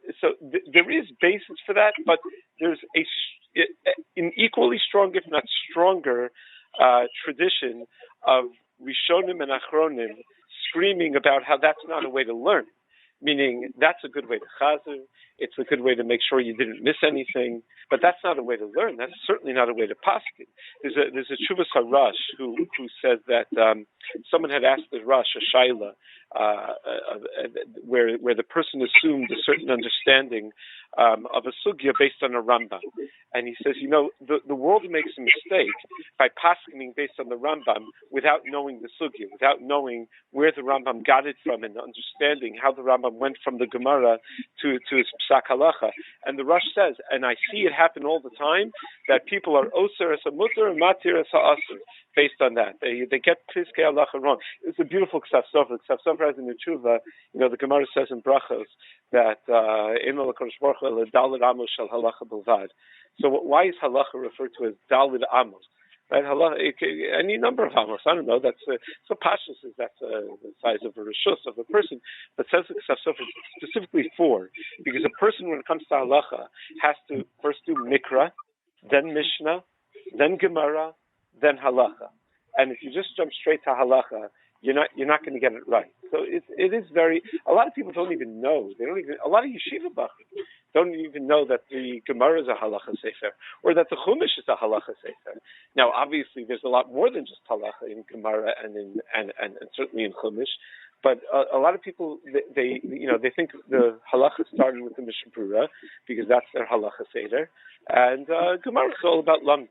there is basis for that, but there's an equally strong, if not stronger, tradition of Rishonim and Achronim screaming about how that's not a way to learn, meaning that's a good way to chazer. It's a good way to make sure you didn't miss anything. But that's not a way to learn. That's certainly not a way to poskim. There's a Shuvas HaRush who says that someone had asked the Rush a shaila where the person assumed a certain understanding of a sugya based on a Rambam. And he says, the world makes a mistake by posking based on the Rambam without knowing the sugya, without knowing where the Rambam got it from and understanding how the Rambam went from the Gemara to his Psak Halacha. And the Rush says, and I see it happen all the time, that people are Oser as a mutter and Matir as a Aser based on that. They get Piskei Halacha wrong. It's a beautiful Ksav Sofer. Ksav Sofer has in the Tshuva, the Gemara says in Brachos that so why is halacha referred to as dalid amos? Right, any number of amos. I don't know. That's so pashas is that's the size of a rishus of a person, but says specifically 4, because a person when it comes to halacha has to first do mikra, then mishnah, then gemara, then halacha. And if you just jump straight to halacha, you're not going to get it right. So it is very. A lot of people don't even know. A lot of yeshiva bachim don't even know that the Gemara is a halacha sefer or that the Chumash is a halacha sefer. Now, obviously, there's a lot more than just halacha in Gemara and certainly in Chumash. But a lot of people they think the halacha started with the Mishnah Berurah because that's their halacha sefer, and Gemara is all about lam.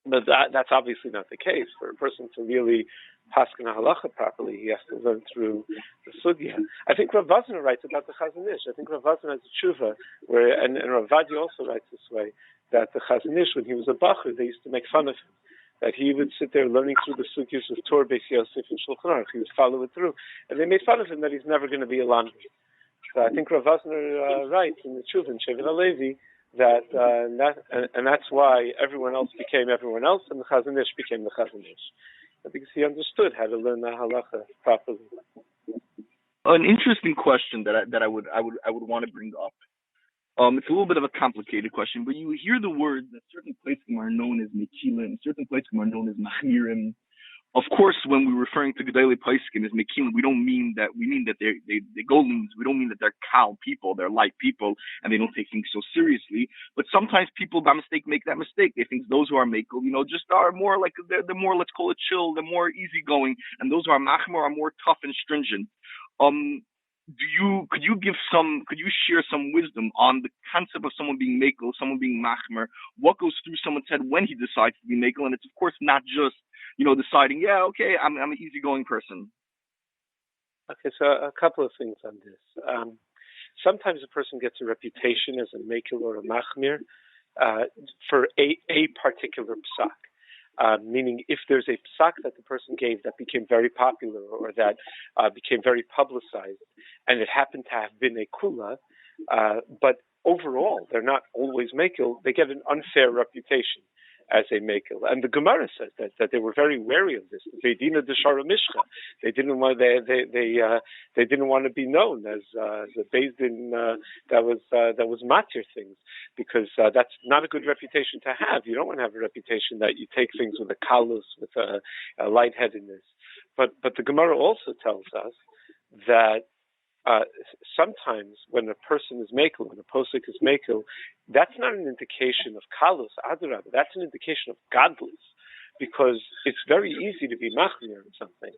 But that's obviously not the case. For a person to really paskin halacha properly, he has to learn through the sugya. I think Rav Wazner writes about the Chazon Ish. I think Rav Wazner has a tshuva and Rav Vaad also writes this way, that the Chazon Ish, when he was a bachur, they used to make fun of him. That he would sit there learning through the sugyas of Torah, Beis Yosef, and Shulchan Aruch. He would follow it through. And they made fun of him that he's never going to be a Lambi. So I think Rav Wazner writes in the tshuva in Shevet HaLevi, and that's why everyone else became everyone else, and the Chazon Ish became the Chazon Ish, because he understood how to learn the halacha properly. An interesting question that I would want to bring up. It's a little bit of a complicated question, but you hear the words that certain places are known as mekilim, certain places are known as machmirim. Of course, when we're referring to Gedolei Poskim as mekilim, we mean that they're golems. We don't mean that they're Khal people, they're light people, and they don't take things so seriously. But sometimes people, by mistake, make that mistake. They think those who are mekel, just are more like they're more, let's call it chill, they're more easygoing, and those who are machmer are more tough and stringent. Could you share some wisdom on the concept of someone being mekel, someone being machmer? What goes through someone's head when he decides to be mekel? And it's of course not just deciding, I'm an easygoing person. Okay, so a couple of things on this. Sometimes a person gets a reputation as a mekel or a machmir for a particular psak. Meaning if there's a psak that the person gave that became very popular or that became very publicized, and it happened to have been a kula, but overall they're not always mekel, they get an unfair reputation as a mekel. And the Gemara says that they were very wary of this. They didn't want they didn't want to be known as the Beis that was matir things, because that's not a good reputation to have. You don't want to have a reputation that you take things with a kalus, with a lightheadedness. But the Gemara also tells us that sometimes when a person is mekel, when a posek is mekel, that's not an indication of kalus, adrabah. That's an indication of godless, because it's very easy to be machmir in something.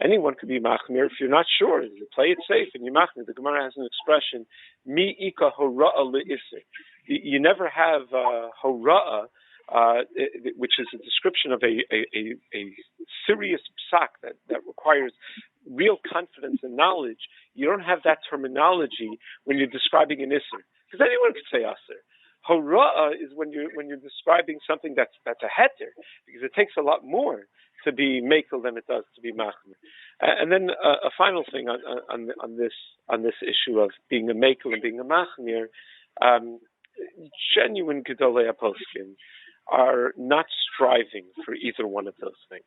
Anyone could be machmir if you're not sure. You play it safe and you machmir. The Gemara has an expression, mi ika horaah le'isr. You never have horaah, which is a description of a serious psak that requires real confidence and knowledge. You don't have that terminology when you're describing an isser, because anyone could say asser. Horaah is when you're describing something that's a heter, because it takes a lot more to be mekel than it does to be machmir. And then a final thing on this issue of being a mekel and being a machmir, genuine gedolei poskim are not striving for either one of those things.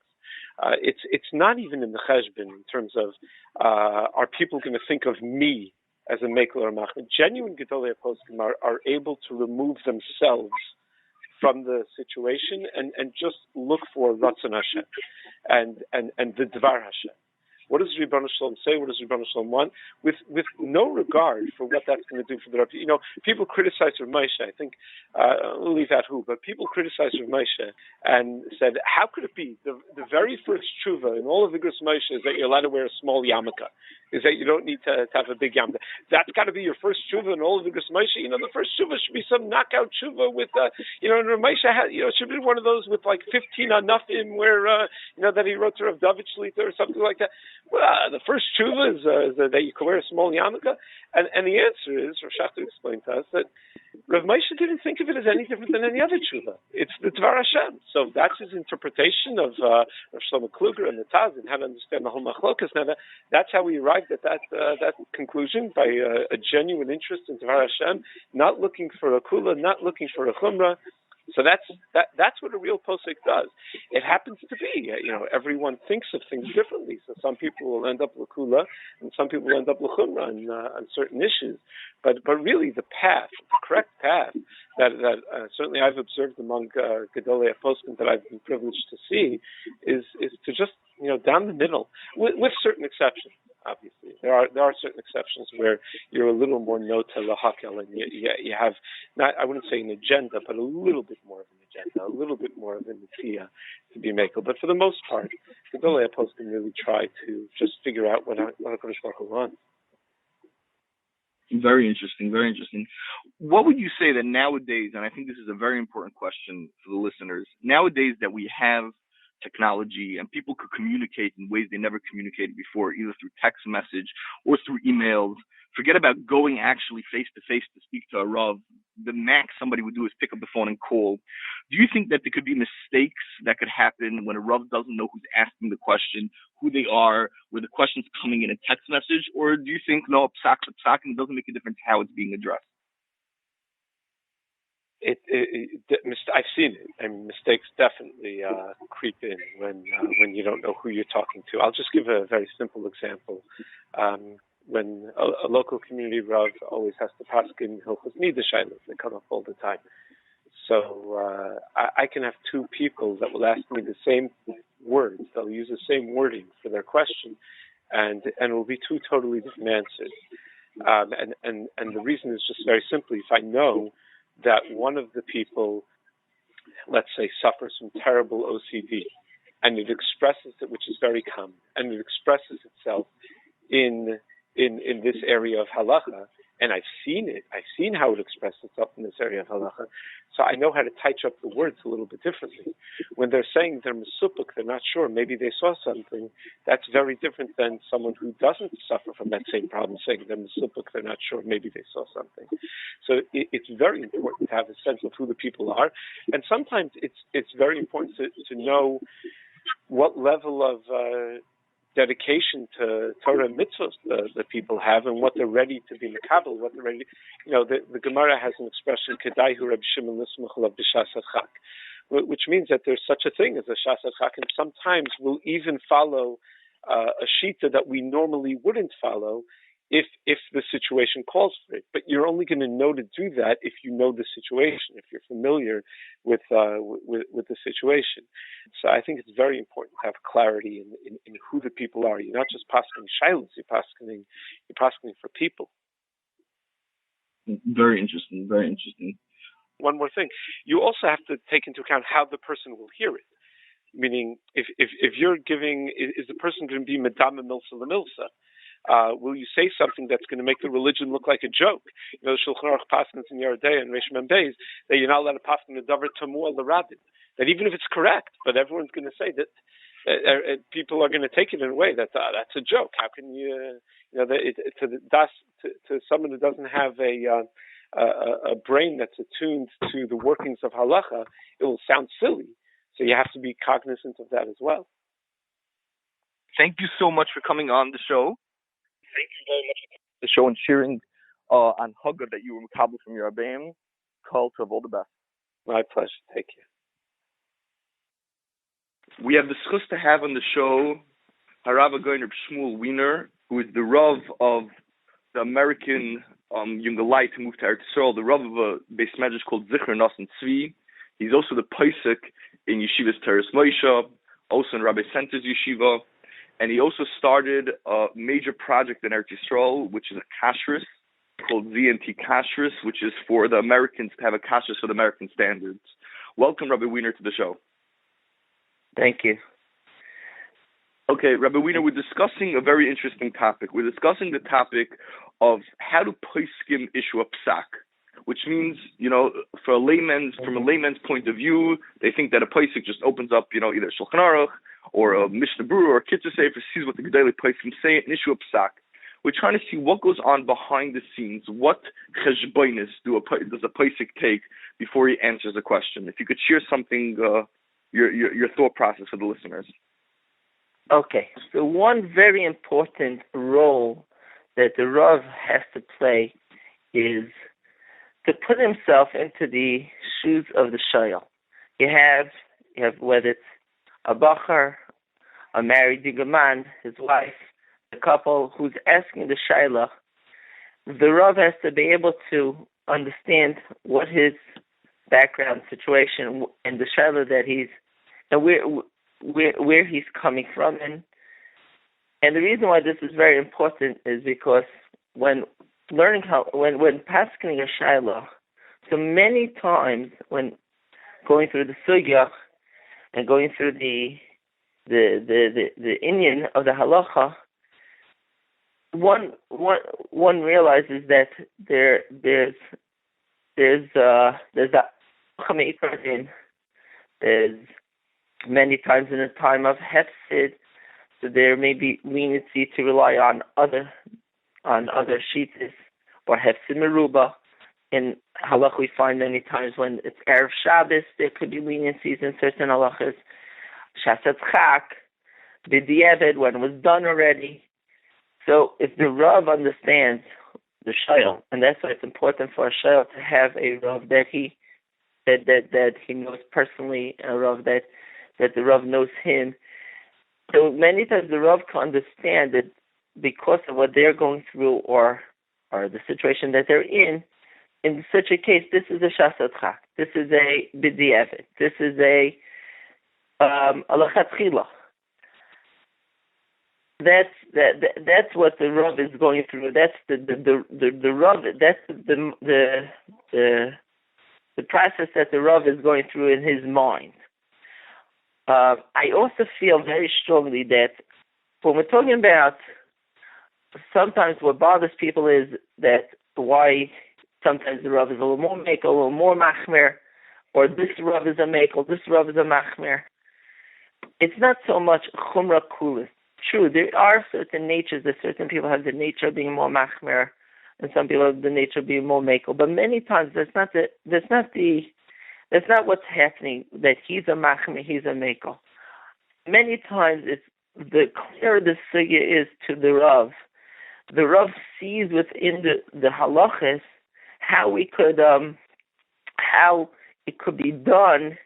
It's not even in the cheshbon in terms of are people going to think of me as a mekel or a machmir. Genuine gedolei poskim are able to remove themselves from the situation and just look for Ratzon Hashem and the Dvar Hashem. What does Rebbe Shalom say? What does Rebbe Shalom want? With no regard for what that's going to do for the Rebbe. People criticize Rav Moshe. I think we'll leave out who, but people criticize Rav Moshe and said, how could it be the very first tshuva in all of the Gris Moshe is that you're allowed to wear a small yarmulke, is that you don't need to have a big yarmulke. That's got to be your first tshuva in all of the Gris Moshe. The first tshuva should be some knockout tshuva with, and Rav Moshe had, should be one of those with like 15 anafim where, that he wrote to Rav David Shlita or something like that. Well, the first tshuva is that you can wear a small yarmulke, and the answer is, Rav Shachter explained to us that Rav Moshe didn't think of it as any different than any other tshuva. It's the Dvar Hashem. So that's his interpretation of Rav Shlomo Kluger and the Taz and how to understand the whole machlokas. Now that's how we arrived at that conclusion, by a genuine interest in Dvar Hashem, not looking for a kula, not looking for a chumrah. So that's what a real posek does. It happens to be, everyone thinks of things differently. So some people will end up l'kula, and some people will end up l'chumra on certain issues. But really, the correct path that certainly I've observed among Gedolei Poskim that I've been privileged to see is to just down the middle, with certain exceptions. Obviously, there are certain exceptions where you're a little more nota lahakel, and you have not, I wouldn't say an agenda, but a little bit more of an agenda, a little bit more of an idea to be makel. But for the most part, the Gedolei Poskim really try to just figure out what HaKadosh Baruch Hu wants. Very interesting, very interesting. What would you say that nowadays, and I think this is a very important question for the listeners, nowadays that we have technology and people could communicate in ways they never communicated before, either through text message or through emails. Forget about going actually face to face to speak to a Rav. The max somebody would do is pick up the phone and call. Do you think that there could be mistakes that could happen when a Rav doesn't know who's asking the question, who they are, where the question's coming in a text message? Or do you think, no, psak, and it doesn't make a difference how it's being addressed? I've seen it. I mean, mistakes definitely creep in when you don't know who you're talking to. I'll just give a very simple example. When a local community Rav always has to paskin hilchos nida shaylos, they come up all the time. So I can have two people that will ask me the same words. They'll use the same wording for their question, and it will be two totally different answers. And the reason is just very simply, if I know that one of the people, let's say, suffers from terrible OCD, and it expresses it, which is very common, and it expresses itself in this area of halacha, and I've seen it. I've seen how it expresses itself in this area of halacha, so I know how to touch up the words a little bit differently. When they're saying they're mesupuk, they're not sure, maybe they saw something, that's very different than someone who doesn't suffer from that same problem saying they're mesupuk, they're not sure, maybe they saw something. So it's very important to have a sense of who the people are, and sometimes it's very important to know what level of dedication to Torah and mitzvahs the people have, and what they're ready to be mekabel, what they're ready. The Gemara has an expression, "Kedaihu Rabbi Shimon Lismach Alav B'Shas HaChak," which means that there's such a thing as a Shas HaChak, and sometimes we'll even follow a shita that we normally wouldn't follow if the situation calls for it. But you're only going to know to do that if you know the situation, if you're familiar with the situation. So I think it's very important to have clarity in who the people are. You're not just paskening shilos, you're paskening for people. Very interesting, very interesting. One more thing. You also have to take into account how the person will hear it. Meaning, if you're giving, is the person going to be medama milsa lemilsa? Will you say something that's going to make the religion look like a joke? Shulchan Aruch Paskins in Yeridei and Reish Mem Beis that you're not allowed to paskin the davar tamur the Rabbi. That even if it's correct, but everyone's going to say that people are going to take it in a way that that's a joke. How can you, to someone who doesn't have a brain that's attuned to the workings of halacha, it will sound silly. So you have to be cognizant of that as well. Thank you so much for coming on the show. Thank you very much for the show and sharing on Haga that you were mekabel from your Rabeinu. Khal, to have all the best. My pleasure. Take care. We have the schus to have on the show Harav Shmuel Weiner, who is the Rav of the American younger light who moved to Eretz Yisrael, the Rav of a Beis Medrash called Zichron, Nosson, Tzvi. He's also the Posek in Yeshiva's Teres Moshe, also in Rabbi Center's Yeshiva. and he also started a major project in Eretz Yisrael, which is a kashrus called ZNT Kashrus, which is for the Americans to have a kashrus for the American standards. Welcome, Rabbi Weiner, to the show. Thank you. Okay, Rabbi Weiner, we're discussing a very interesting topic. We're discussing the topic of how to Poskim issue a psak, which means, from a layman's point of view, they think that a Posek just opens up, either Shulchan Aruch or a Mishnah Berurah or a Kitzur Sefer, sees what the Gedolei Poskim say and issue a psak. We're trying to see what goes on behind the scenes. What cheshbonos does a Posek take before he answers a question? If you could share something, your thought process for the listeners. Okay, so one very important role that the Rav has to play is to put himself into the shoes of the shayl. You have whether it's a bachar, a married man, his wife, the couple who's asking the shayla. The Rav has to be able to understand what his background situation and the shayla that he's and where he's coming from, and the reason why this is very important is because when paskening a shayla, so many times when going through the sugya and going through the inyan of the halacha, one realizes that there's many times in a time of hefsid, so there may be leniency to rely on other sheetas or hefsid meruba. In halach, we find many times when it's erev Shabbos, there could be leniencies in certain halachas. Shasat chak, b'diavad, when it was done already. So if the Rav understands the shayl, and that's why it's important for a shayl to have a Rav that he knows personally, a Rav that the Rav knows him. So many times the Rav can understand that because of what they're going through or the situation that they're in such a case, this is a shasat chak, this is a b'diavad, this is a lechatchila. That's what the Rav is going through. That's the Rav. That's the process that the Rav is going through in his mind. I also feel very strongly that when we're talking about sometimes what bothers people is that why sometimes the Rav is a little more mekel, a little more machmer, or this Rav is a mekel, this Rav is a machmer. It's not so much chumra kulis. True, there are certain natures that certain people have the nature of being more machmer, and some people have the nature of being more mekel. But many times that's not what's happening, that he's a machmer, he's a mekel. Many times it's the clearer the sugya is to the Rav. The Rav sees within the halachas how it could be done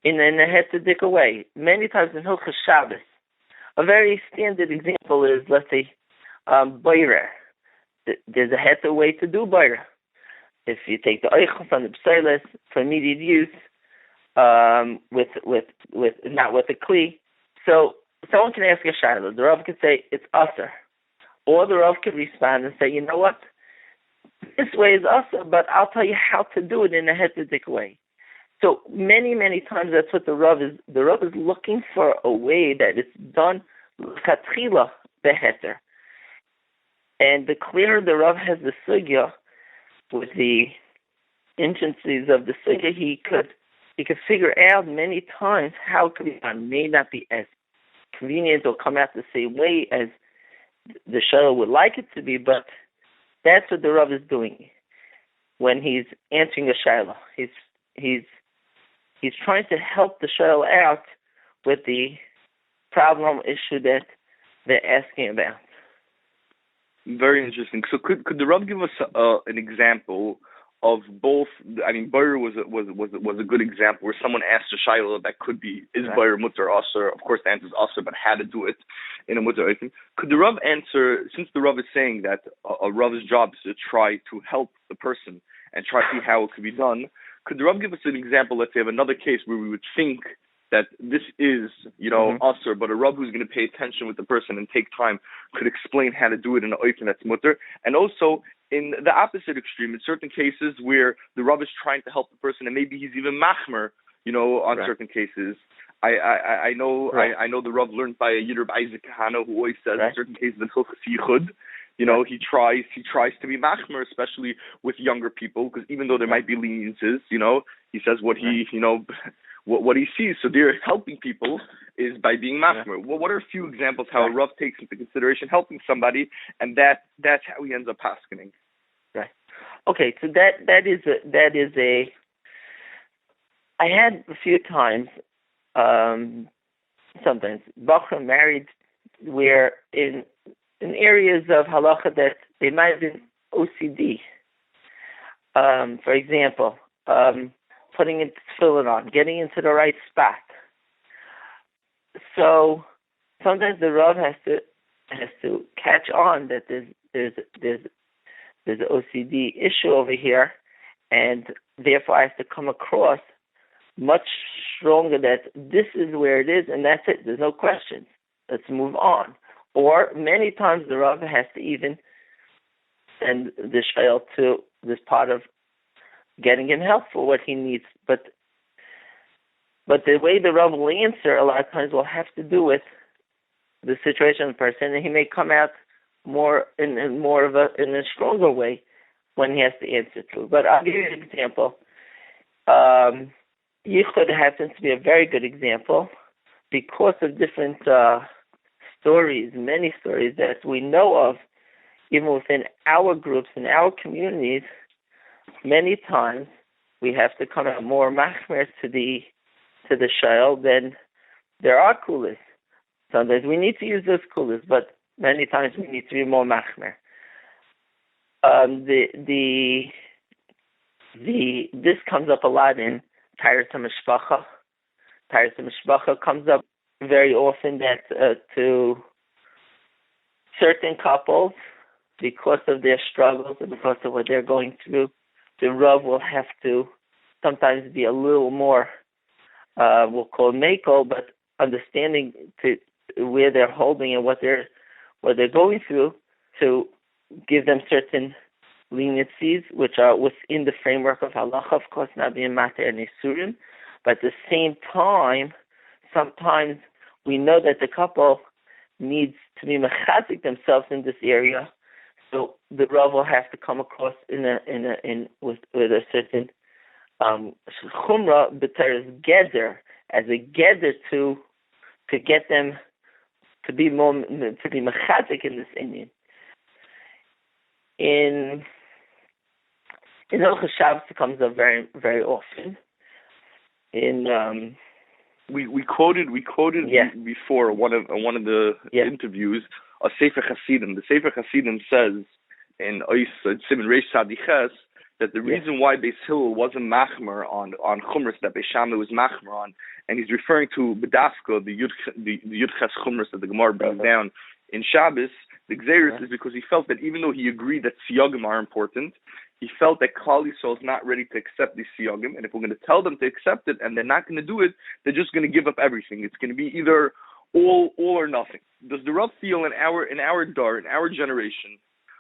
in a hasidic way. Many times in Hilchos Shabbos, a very standard example is, let's say, boirer. There's a heter way to do boirer. If you take the oichel from the pseiles for immediate use, with not with a kli, so someone can ask a shayla. The Rav could say it's aser, or the Rav could respond and say, you know what, this way is aser, but I'll tell you how to do it in a hasidic way. So many times that's what the Rav is. The Rav is looking for a way that it's done l'chatchila beheter. And the clearer the Rav has the sugya, with the intricacies of the sugya, he could figure out many times how it could be done. May not be as convenient or come out the same way as the shayla would like it to be, but that's what the Rav is doing when he's answering a shayla. He's trying to help the shayla out with the problem issue that they're asking about. Very interesting. So could the Rav give us an example of both? I mean, boirer was a good example where someone asked a shayla that could be is boirer mutter aser. Of course, the answer is aser, but how to do it in a mutter item. Could the Rav answer, since the Rav is saying that a Rav's job is to try to help the person and try to see how it could be done? Could the Rav give us an example? Let's say of another case where we would think that this is, usher, but a Rav who's going to pay attention with the person and take time could explain how to do it in an oifen that's mutter. And also, in the opposite extreme, in certain cases where the Rav is trying to help the person and maybe he's even machmer, on certain cases. I know the Rav learned by a Yidder Isaac Kahan who always says in certain cases in Hilchas Yichud, he tries to be machmer, especially with younger people, because even though there might be leniences, he says what he what he sees. So they're helping people is by being machmer. Well, what are a few examples how a Rav takes into consideration helping somebody, and that's how he ends up paskening. Right. Okay. So that is a. I had a few times. Sometimes Bachram married where in areas of halacha that they might have been OCD. For example, putting in tefillin on, getting into the right spot. So sometimes the Rav has to catch on that there's an OCD issue over here, and therefore I have to come across much stronger that this is where it is, and that's it. There's no question. Let's move on. Or many times the Rav has to even send the shayl to this part of getting him help for what he needs. But the way the Rav will answer a lot of times will have to do with the situation of the person, and he may come out more in a stronger way when he has to answer to. But I'll give you an example. Yichud happens to be a very good example because of different stories, many stories that we know of, even within our groups and our communities. Many times we have to come out more machmer to the shayl than there are kulas. Sometimes we need to use those kulas, but many times we need to be more machmer. This comes up a lot in Tyrus HaMishpacha. Tyrus HaMishpacha comes up very often that to certain couples, because of their struggles and because of what they're going through, the Rav will have to sometimes be a little more, we'll call makel, but understanding to where they're holding and what they're going through, to give them certain leniencies, which are within the framework of halacha, of course, not being mater and isurim, but at the same time, sometimes we know that the couple needs to be mechazik themselves in this area, so the Rav will have to come across with a certain chumrah b'teres geder, as a geder to get them to be mechazik in this Indian. In Hilchos Shabbos it comes up very, very often. We quoted before one of the interviews a Sefer Hasidim. The Sefer Hasidim says in Siman Reish Sadiches that the reason why Beis Hillel wasn't machmer on chumras that Beis Shammai was machmer on, and he's referring to B'dafka, the Yudches chumras that the Gemara brings down in Shabbos, the Gzeirus is because he felt that even though he agreed that siyagim are important, he felt that Khal Yisrael is not ready to accept these siyagim, and if we're going to tell them to accept it and they're not going to do it, they're just going to give up everything. It's going to be either all or nothing. Does the Rav feel in our generation,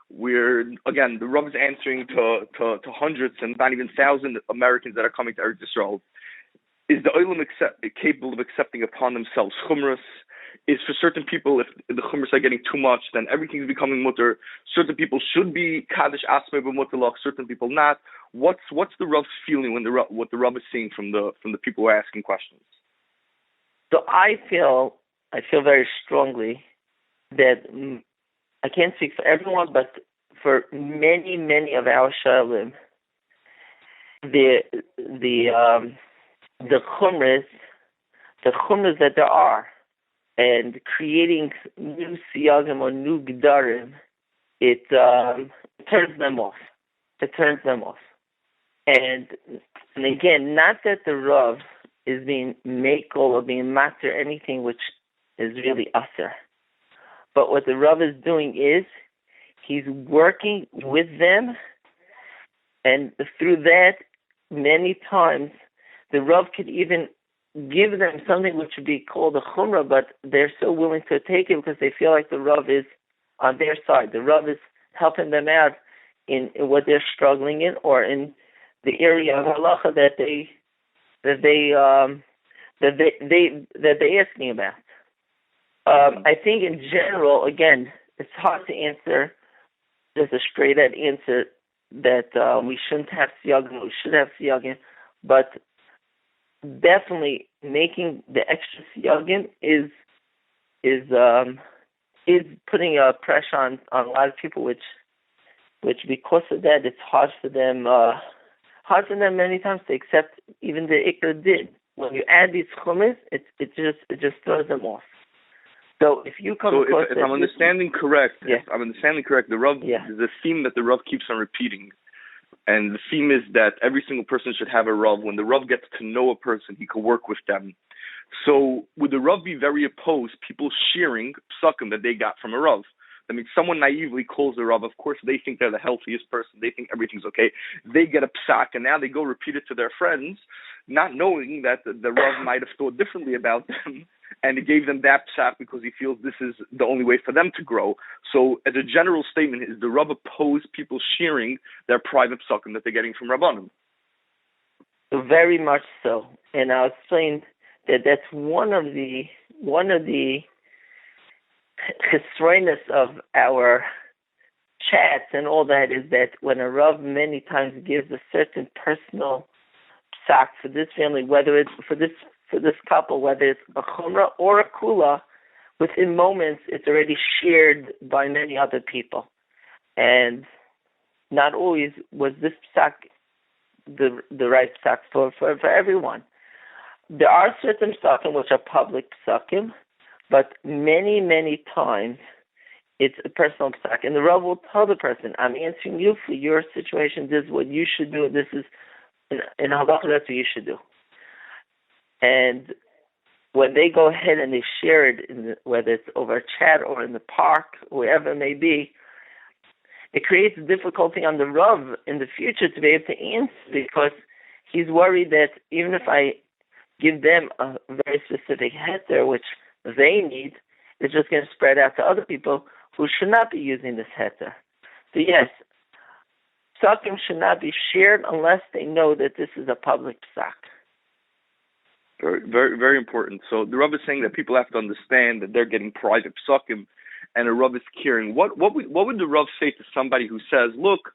where again the Rav is answering to hundreds and not even thousands of Americans that are coming to Eretz Yisrael, is the Olam capable of accepting upon themselves chumras? Is for certain people, if the chumras are getting too much, then everything's becoming mutter. Certain people should be kaddish asmei b'mutalach, certain people not. What's the Rav's feeling when what the Rav is seeing from the people who are asking questions? So I feel very strongly that I can't speak for everyone, but for many of our shalim, the chumras that there are, and creating new siyagim or new gedarim, it turns them off. It turns them off. And again, not that the Rav is being makel or being matter anything which is really aser. But what the Rav is doing is he's working with them, and through that, many times the Rav could even give them something which would be called a chumrah, but they're so willing to take it because they feel like the Rav is on their side. The Rav is helping them out in what they're struggling in, or in the area of halacha that they asking about. I think in general, again, it's hard to answer. There's a straight out answer that we shouldn't have siyagim, we should have siyagim, but definitely making the extra siyagim is putting a pressure on a lot of people, which because of that, it's hard for them many times to accept even the ikr did. When you add these chumras, it just throws them off. So if you come across, if I'm understanding correct, the Rav, there's a theme that the Rav keeps on repeating, and the theme is that every single person should have a Rav. When the Rav gets to know a person, he can work with them. So would the Rav be very opposed people sharing psukim that they got from a Rav? I mean, someone naively calls the Rav. Of course, they think they're the healthiest person. They think everything's okay. They get a psak, and now they go repeat it to their friends, not knowing that the Rav might have thought differently about them, and he gave them that psak because he feels this is the only way for them to grow. So, as a general statement, is the Rav opposed people sharing their private psakim that they're getting from Rabbanim? Very much so, and I'll explain that that's one of the chesroinus of our chats and all that is that when a Rav many times gives a certain personal psak for this family, whether it's for this couple, whether it's a chumrah or a kula, within moments it's already shared by many other people, and not always was this psak the right psak for everyone. There are certain psakim which are public psakim, but many times it's a personal psak, and the Rav will tell the person, I'm answering you for your situation, this is what you should do, this is in halacha, that's what you should do. And when they go ahead and they share it, whether it's over a chat or in the park, wherever it may be, it creates difficulty on the Rav in the future to be able to answer, because he's worried that even if I give them a very specific heter, which they need, it's just going to spread out to other people who should not be using this heter. So yes, psakim should not be shared unless they know that this is a public psak. Very, very, very important. So the Rav is saying that people have to understand that they're getting private psakim, and a Rav is caring. What would the Rav say to somebody who says, look,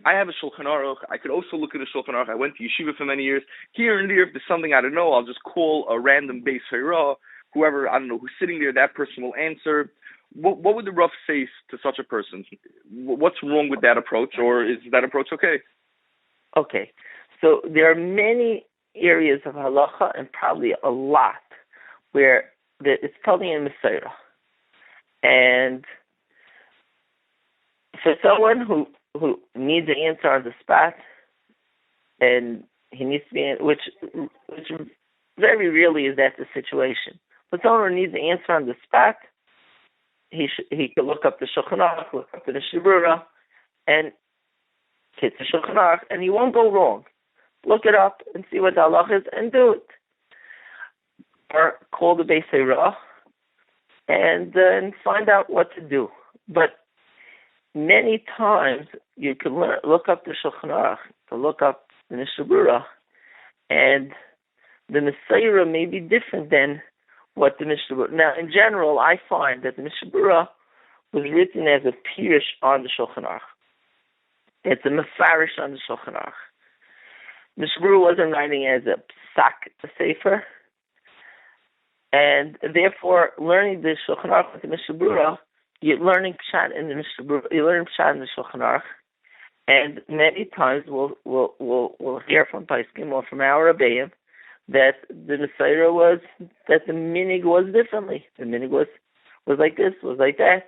I have a Shulchan Aruch, I could also look at a Shulchan Aruch, I went to Yeshiva for many years, here and there, if there's something I don't know, I'll just call a random Beis Horaah, whoever, I don't know, who's sitting there, that person will answer. What would the Rav say to such a person? What's wrong with that approach, or is that approach okay? Okay, so there are many areas of halacha, and probably a lot, where it's probably in Messiah. And for someone who needs an answer on the spot, and he needs to be, which very rarely is that the situation. But someone who needs an answer on the spot, he could look up the Shulchan Aruch, look up the Shibura, and hit the Shulchan Aruch, and he won't go wrong. Look it up and see what the halach is and do it. Or call the Beis Horaah and find out what to do. But many times you can look up the Shulchan Aruch, to look up the Mishabura, and the Messiah may be different than what the Mishabura. Now, in general, I find that the Mishabura was written as a pirush on the Shulchan Aruch. It's a mefarish on the Shulchan Aruch. Mishabura wasn't writing as a psak, a sefer, and therefore learning the Shulchan Aruch with the Mishabura, you're learning pshat in the Mishabura, you're learning pshat in the Shulchan Aruch, and many times we'll hear from Poskim or from our Rabbeim that the Messiah was, that the minig was differently. The minig was like this, was like that.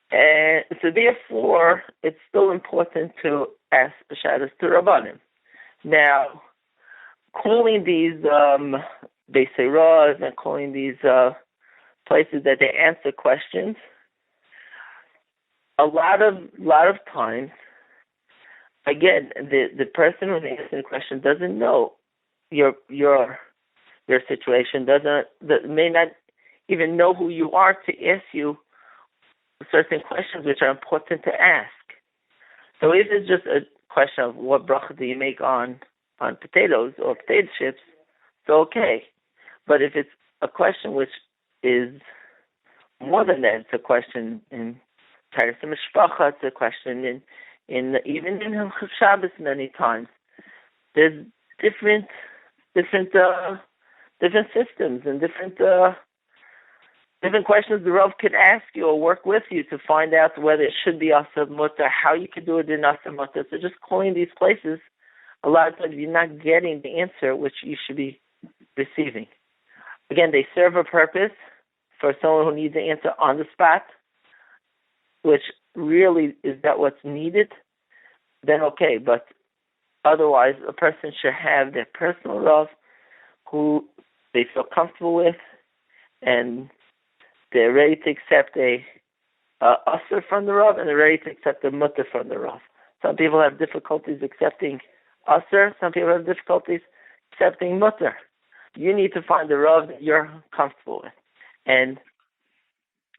And so therefore, it's still important to ask Shadas to Rabbanim. Now, calling these Beis Horaahs and calling these places that they answer questions, a lot of times, again, the person who's answering the question doesn't know your your situation, may not even know who you are to ask you certain questions which are important to ask. So if it's just a question of what bracha do you make on potatoes or potato chips, so okay. But if it's a question which is more than that, it's a question in Taras Mishpacha, it's a question in even in Hilchos Shabbos many times. There's different systems and different questions the Rav could ask you or work with you to find out whether it should be Asab Mutter, how you could do it in Asab Mutter. So just calling these places, a lot of times you're not getting the answer which you should be receiving. Again, they serve a purpose for someone who needs the answer on the spot, which really is that what's needed, then okay. But otherwise, a person should have their personal Rav who they feel comfortable with, and they're ready to accept a usher from the Rav, and they're ready to accept a mutter from the Rav. Some people have difficulties accepting usher. Some people have difficulties accepting mutter. You need to find the Rav that you're comfortable with, and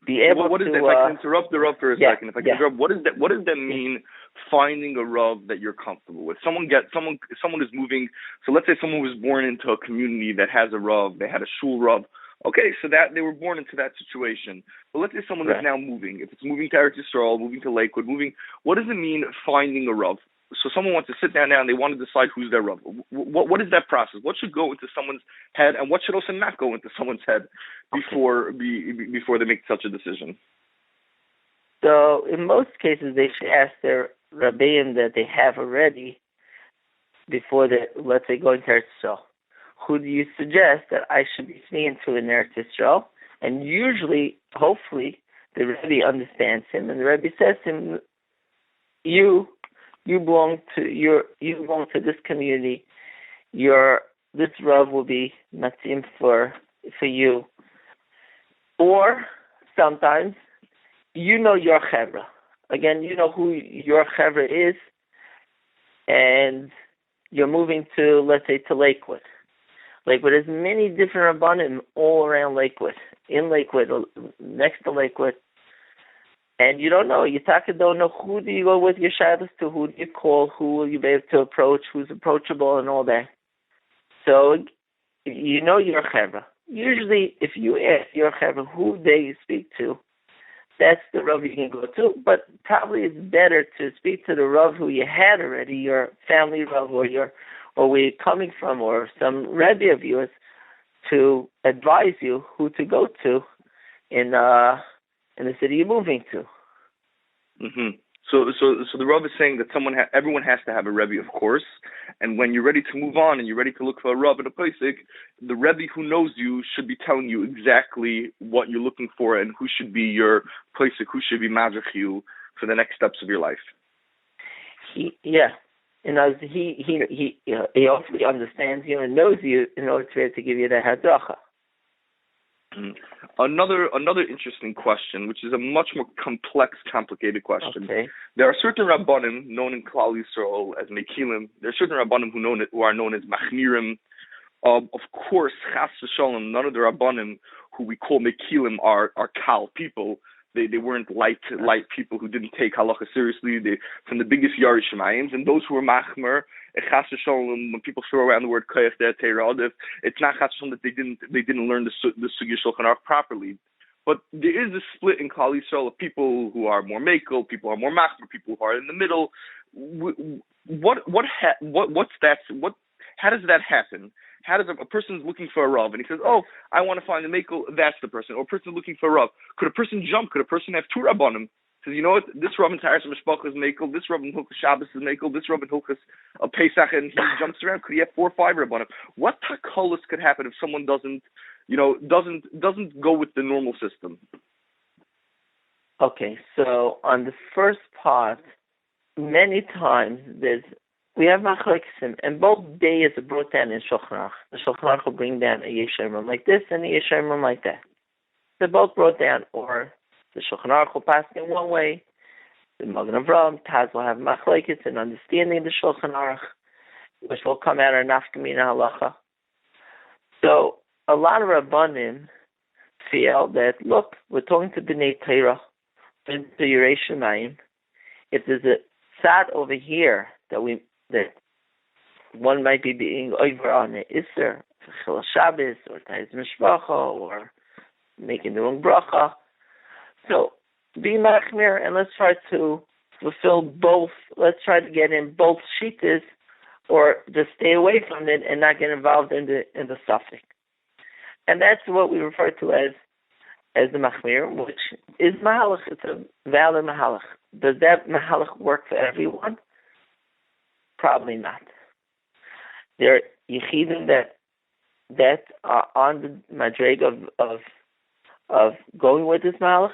be able what is to. If I can interrupt the Rav for a second, if I can interrupt, what does that mean? Finding a Rav that you're comfortable with. Someone is moving. So let's say someone was born into a community that has a Rav. They had a shul Rav. Okay, so that they were born into that situation. But let's say someone is now moving. If it's moving to Eretz Yisrael, moving to Lakewood, what does it mean finding a Rav? So someone wants to sit down now and they want to decide who's their Rav. What is that process? What should go into someone's head, and what should also not go into someone's head before they make such a decision? So in most cases, they should ask their Rabbeim that they have already before let's say, going to Eretz Yisrael. Who do you suggest that I should be speaking to in Eretz Yisrael? And usually, hopefully, the Rebbe understands him, and the Rebbe says to him, "You belong to this community. This Rav will be matzim for you." Or sometimes, you know your chevra. Again, you know who your chevra is, and you're moving to, let's say, to Lakewood. Lakewood has many different rabbanim all around Lakewood, in Lakewood, next to Lakewood, and you don't know. You don't know who do you go with your shabbos to, who do you call, who will you be able to approach, who's approachable, and all that. So you know your chevra. Usually, if you ask your chevra who they speak to, that's the Rav you can go to. But probably it's better to speak to the Rav who you had already, your family Rav, or where you're coming from, or some Rebbe of yours, to advise you who to go to in the city you're moving to. Mm-hmm. So the Rav is saying that everyone has to have a Rebbe, of course, and when you're ready to move on and you're ready to look for a Rav and a Posek, the Rebbe who knows you should be telling you exactly what you're looking for and who should be your Posek, who should be Mazach you for the next steps of your life. He also understands you and knows you in order to give you the hadracha. Another interesting question, which is a much more complex, complicated question. Okay. There are certain rabbanim known in Khal Yisrael as mekilim. There are certain rabbanim who are known as machmirim. Of course, chas v'shalom, none of the rabbanim who we call mekilim are Khal people. They weren't light people who didn't take halacha seriously. They from the biggest Yerushalayim, and those who were machmer. Chas v'shalom, when people throw around the word koyach der teirad, it's not chas v'shalom that they didn't learn the sugya shulchan aruch properly. But there is a split in Khal Yisrael of people who are more mekel, people who are more machmer, people who are in the middle. How does that happen? How does a person looking for a Rav and he says, "Oh, I want to find a mekel," that's the person. Or a person looking for a Rav. Could a person jump? Could a person have two Rabbanim? Says, you know what? This Rav in Taras Mishpacha is mekel. This Rav in Hilchos Shabbos is mekel. This Rav in Hilchos Pesach, and he jumps around. Could he have 4 or 5 Rabbanim? What takalos could happen if someone doesn't go with the normal system? Okay, so on the first part, many times we have machleksim, and both days are brought down in Shulchan Aruch. The Shulchan Aruch will bring down a Yeshiva like this and a Yeshiva like that. They're both brought down, or the Shulchan Aruch will pass in one way. The Magen Avraham, Taz will have machlekes and understanding the Shulchan Aruch, which will come out of nafkamina halacha. So a lot of Rabbanim feel that, look, we're talking to B'nai Torah, to Yerushalayim. If there's a sad over here that one might be being over on the Isser, Chil Shabbos, or Taiz Mishpacha, or making the wrong bracha. So be machmir, and let's try to fulfill both. Let's try to get in both shittas, or just stay away from it and not get involved in the suffix. And that's what we refer to as the machmir, which is mahalach. It's a valid mahalach. Does that mahalach work for everyone? Probably not. There are yechidim that are on the madreg of going with this mahalach,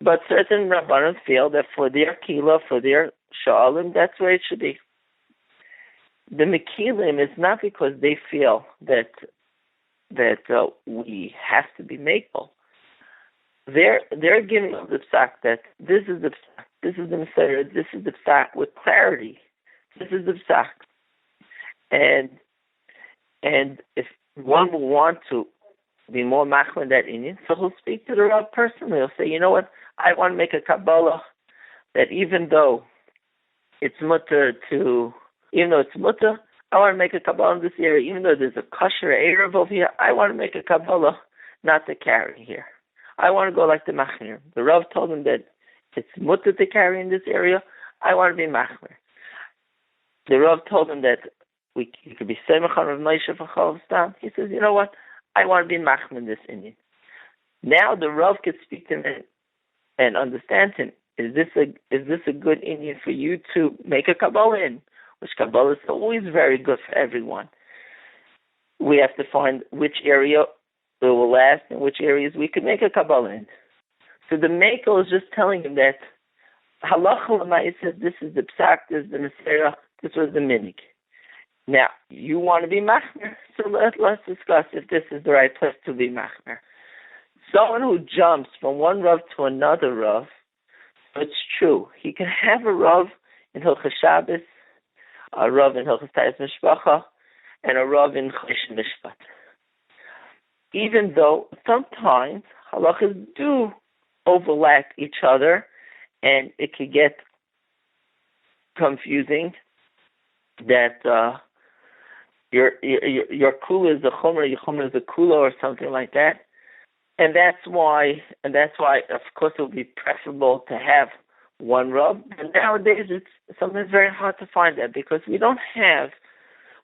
but certain rabbanim feel that for their kila, for their sha'alim, that's where it should be. The mekilim is not because they feel that we have to be makel. They're giving us the psak that this is the psak, this is the Messiah, this is the psak with clarity. This is the psak. And if one will want to be more machmir in that Indian, so he'll speak to the Rav personally. He'll say, you know what, I want to make a Kabbalah that even though it's mutter, I want to make a Kabbalah in this area. Even though there's a kosher Erev over here, I want to make a Kabbalah not to carry here. I want to go like the machmir. The Rav told him that it's mutter to carry in this area. I want to be machmir. The Rav told him that you could be semach on Rav Moshe for Chavstam. He says, you know what? I want to be machmir in this Indian. Now the Rav could speak to him and understand him. Is this a good Indian for you to make a Kabbalah in? Which Kabbalah is always very good for everyone. We have to find which area it will last and which areas we could make a Kabbalah in. So the Mekel is just telling him that Halacha L'mai says this is the Psak, this is the Messiah, this was the Minig. Now, you want to be Machmer, so let's discuss if this is the right place to be Machmer. Someone who jumps from one Rav to another Rav, it's true. He can have a Rav in Hilchos Shabbos, a Rav in Hilchos Tayis Mishpacha, and a Rav in Chosh Mishpat. Even though sometimes halachas do overlap each other, and it could get confusing that your kula is a chomer, your chomer is a kula, or something like that. And that's why, of course, it would be preferable to have one Rav. And nowadays, it's sometimes very hard to find that because we don't have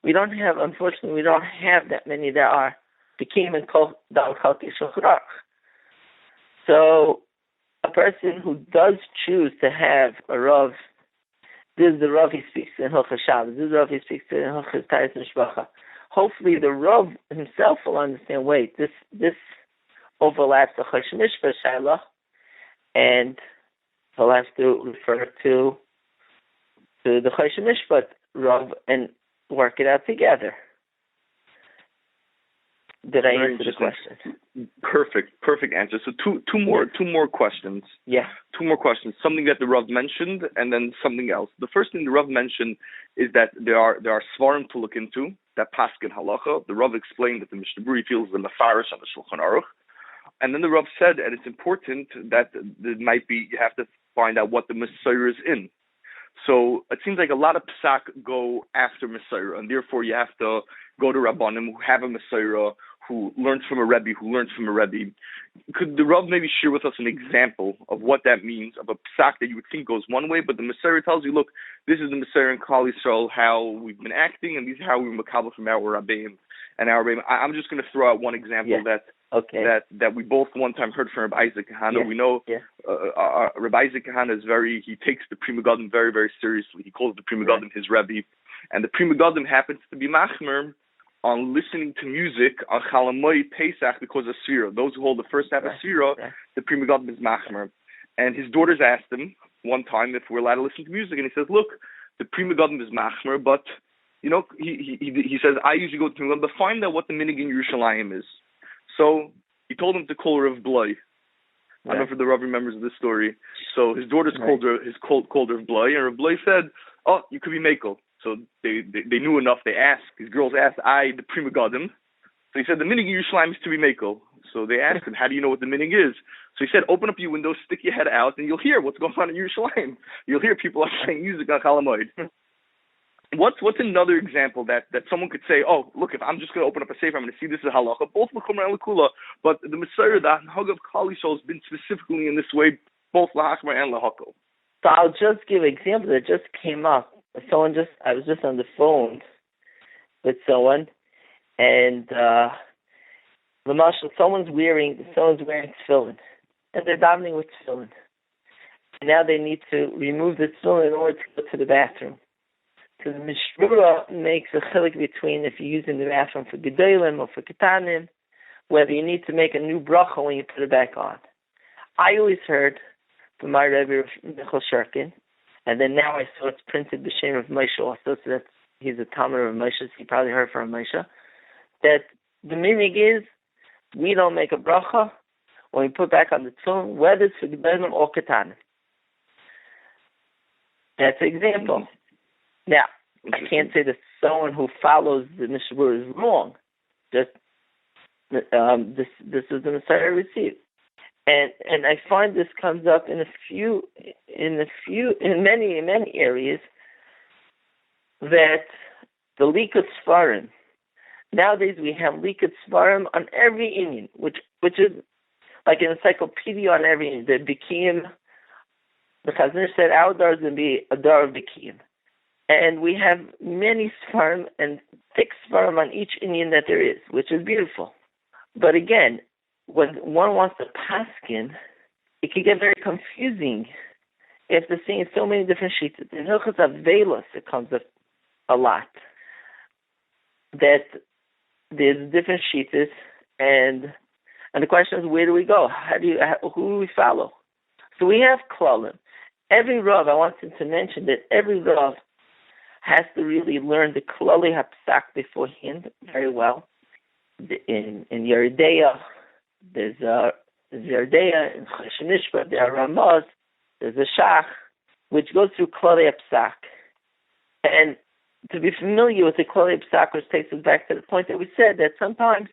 that many that are Bekim and Kol Dal Chalki Shulchan. So a person who does choose to have a Rav, this is the Rav he speaks in Hilchos Shabbos, this is the Rav he speaks in Hilchos Tayis Mishpacha. Hopefully the Rav himself will understand, wait, this overlaps the Chosh Mishpat Shaila, and he'll have to refer to the Chosh Mishpat Rav and work it out together. Did I answer the question? Perfect answer. So two more questions. Yeah. Two more questions. Something that the Rav mentioned, and then something else. The first thing the Rav mentioned is that there are svarim to look into that paskin halacha. The Rav explained that the Mishnah Berurah feels the mefarish on the Shulchan Aruch, and then the Rav said, and it's important that there might be, you have to find out what the Messiah is in. So it seems like a lot of psak go after Messiah, and therefore you have to go to Rabbanim who have a Messiah, who learns from a Rebbe, Could the Rav maybe share with us an example of what that means, of a psak that you would think goes one way, but the Messiah tells you, look, this is the Messiah in Khal Yisrael, how we've been acting, and these are how we makabel from our Rabbeinu and our Rebbe. I'm just going to throw out one example that we both one time heard from Rabbi Isaac Kahan. We know Rabbi Isaac Kahan he takes the Pri Megadim very, very seriously. He calls the Pri Megadim his Rebbe, and the Pri Megadim happens to be machmer on listening to music on Chalamoy Pesach because of Sfira. Those who hold the first half of Sfira, the Pri Megadim is machmer. And his daughters asked him one time if we're allowed to listen to music, and he says, look, the Pri Megadim is machmer, but he says, I usually go to Pri Megadim, but find out what the minig in Yerushalayim is. So he told him to call Rav Bloi. I don't know if the Rav remembers this story. So his daughters called Rav Bloi, and Rav Bloi said, oh, you could be Mekel. So they knew enough. They asked, these girls asked, the prima godim. So he said, the minig in Yerushalayim is to be mekel. So they asked him, how do you know what the minig is? So he said, open up your window, stick your head out, and you'll hear what's going on in Yerushalayim. You'll hear people are playing music on Chalamoid. What's another example that someone could say, oh, look, if I'm just going to open up a sefer, I'm going to see this is halacha, both l'chumra and l'kula, but the Messiah, the Hag of Khal has been specifically in this way, both l'hachmer and l'hakol. So I'll just give an example that just came up. I was just on the phone with someone, and the marshal, someone's wearing tefillin, and they're davening with tefillin. And now they need to remove the tefillin in order to go to the bathroom. So the Mishmura makes a chilik between if you're using the bathroom for gedolim or for ketanim, whether you need to make a new bracha when you put it back on. I always heard from my Rebbe, Michal Shurkin, and then now I saw it's printed b'shem of Moshe also, so that he's a Talmud of Moshe, so he probably heard from Moshe, that the minig is we don't make a bracha when we put back on the tefillin, whether it's for gedolim or ketanim. That's an example. Now, I can't say that someone who follows the Mishmur is wrong. Just this is the Messiah received, and I find this comes up in many areas that the Likud Sfarim. Nowadays we have Likud Sfarim on every Indian, which is like an encyclopedia on every Indian. The Bikiyim, the Chazir said our dar is going to be a dar of Bikiyim. And we have many Sfarim and thick Sfarim on each Indian that there is, which is beautiful. But again, when one wants to paskin, it can get very confusing if they're seeing so many different sheets. In Hilchos Avelos, it comes up a lot that there's different sheets, and the question is, where do we go? Who do we follow? So we have klalim. Every Rav, I wanted to mention that every Rav has to really learn the klali hapsak beforehand very well. In Yeridea, there's Yeridea, in Cheshanishba, there are Ramot, there's a Shach, which goes through klali hapsak. And to be familiar with the klali hapsak, which takes us back to the point that we said that sometimes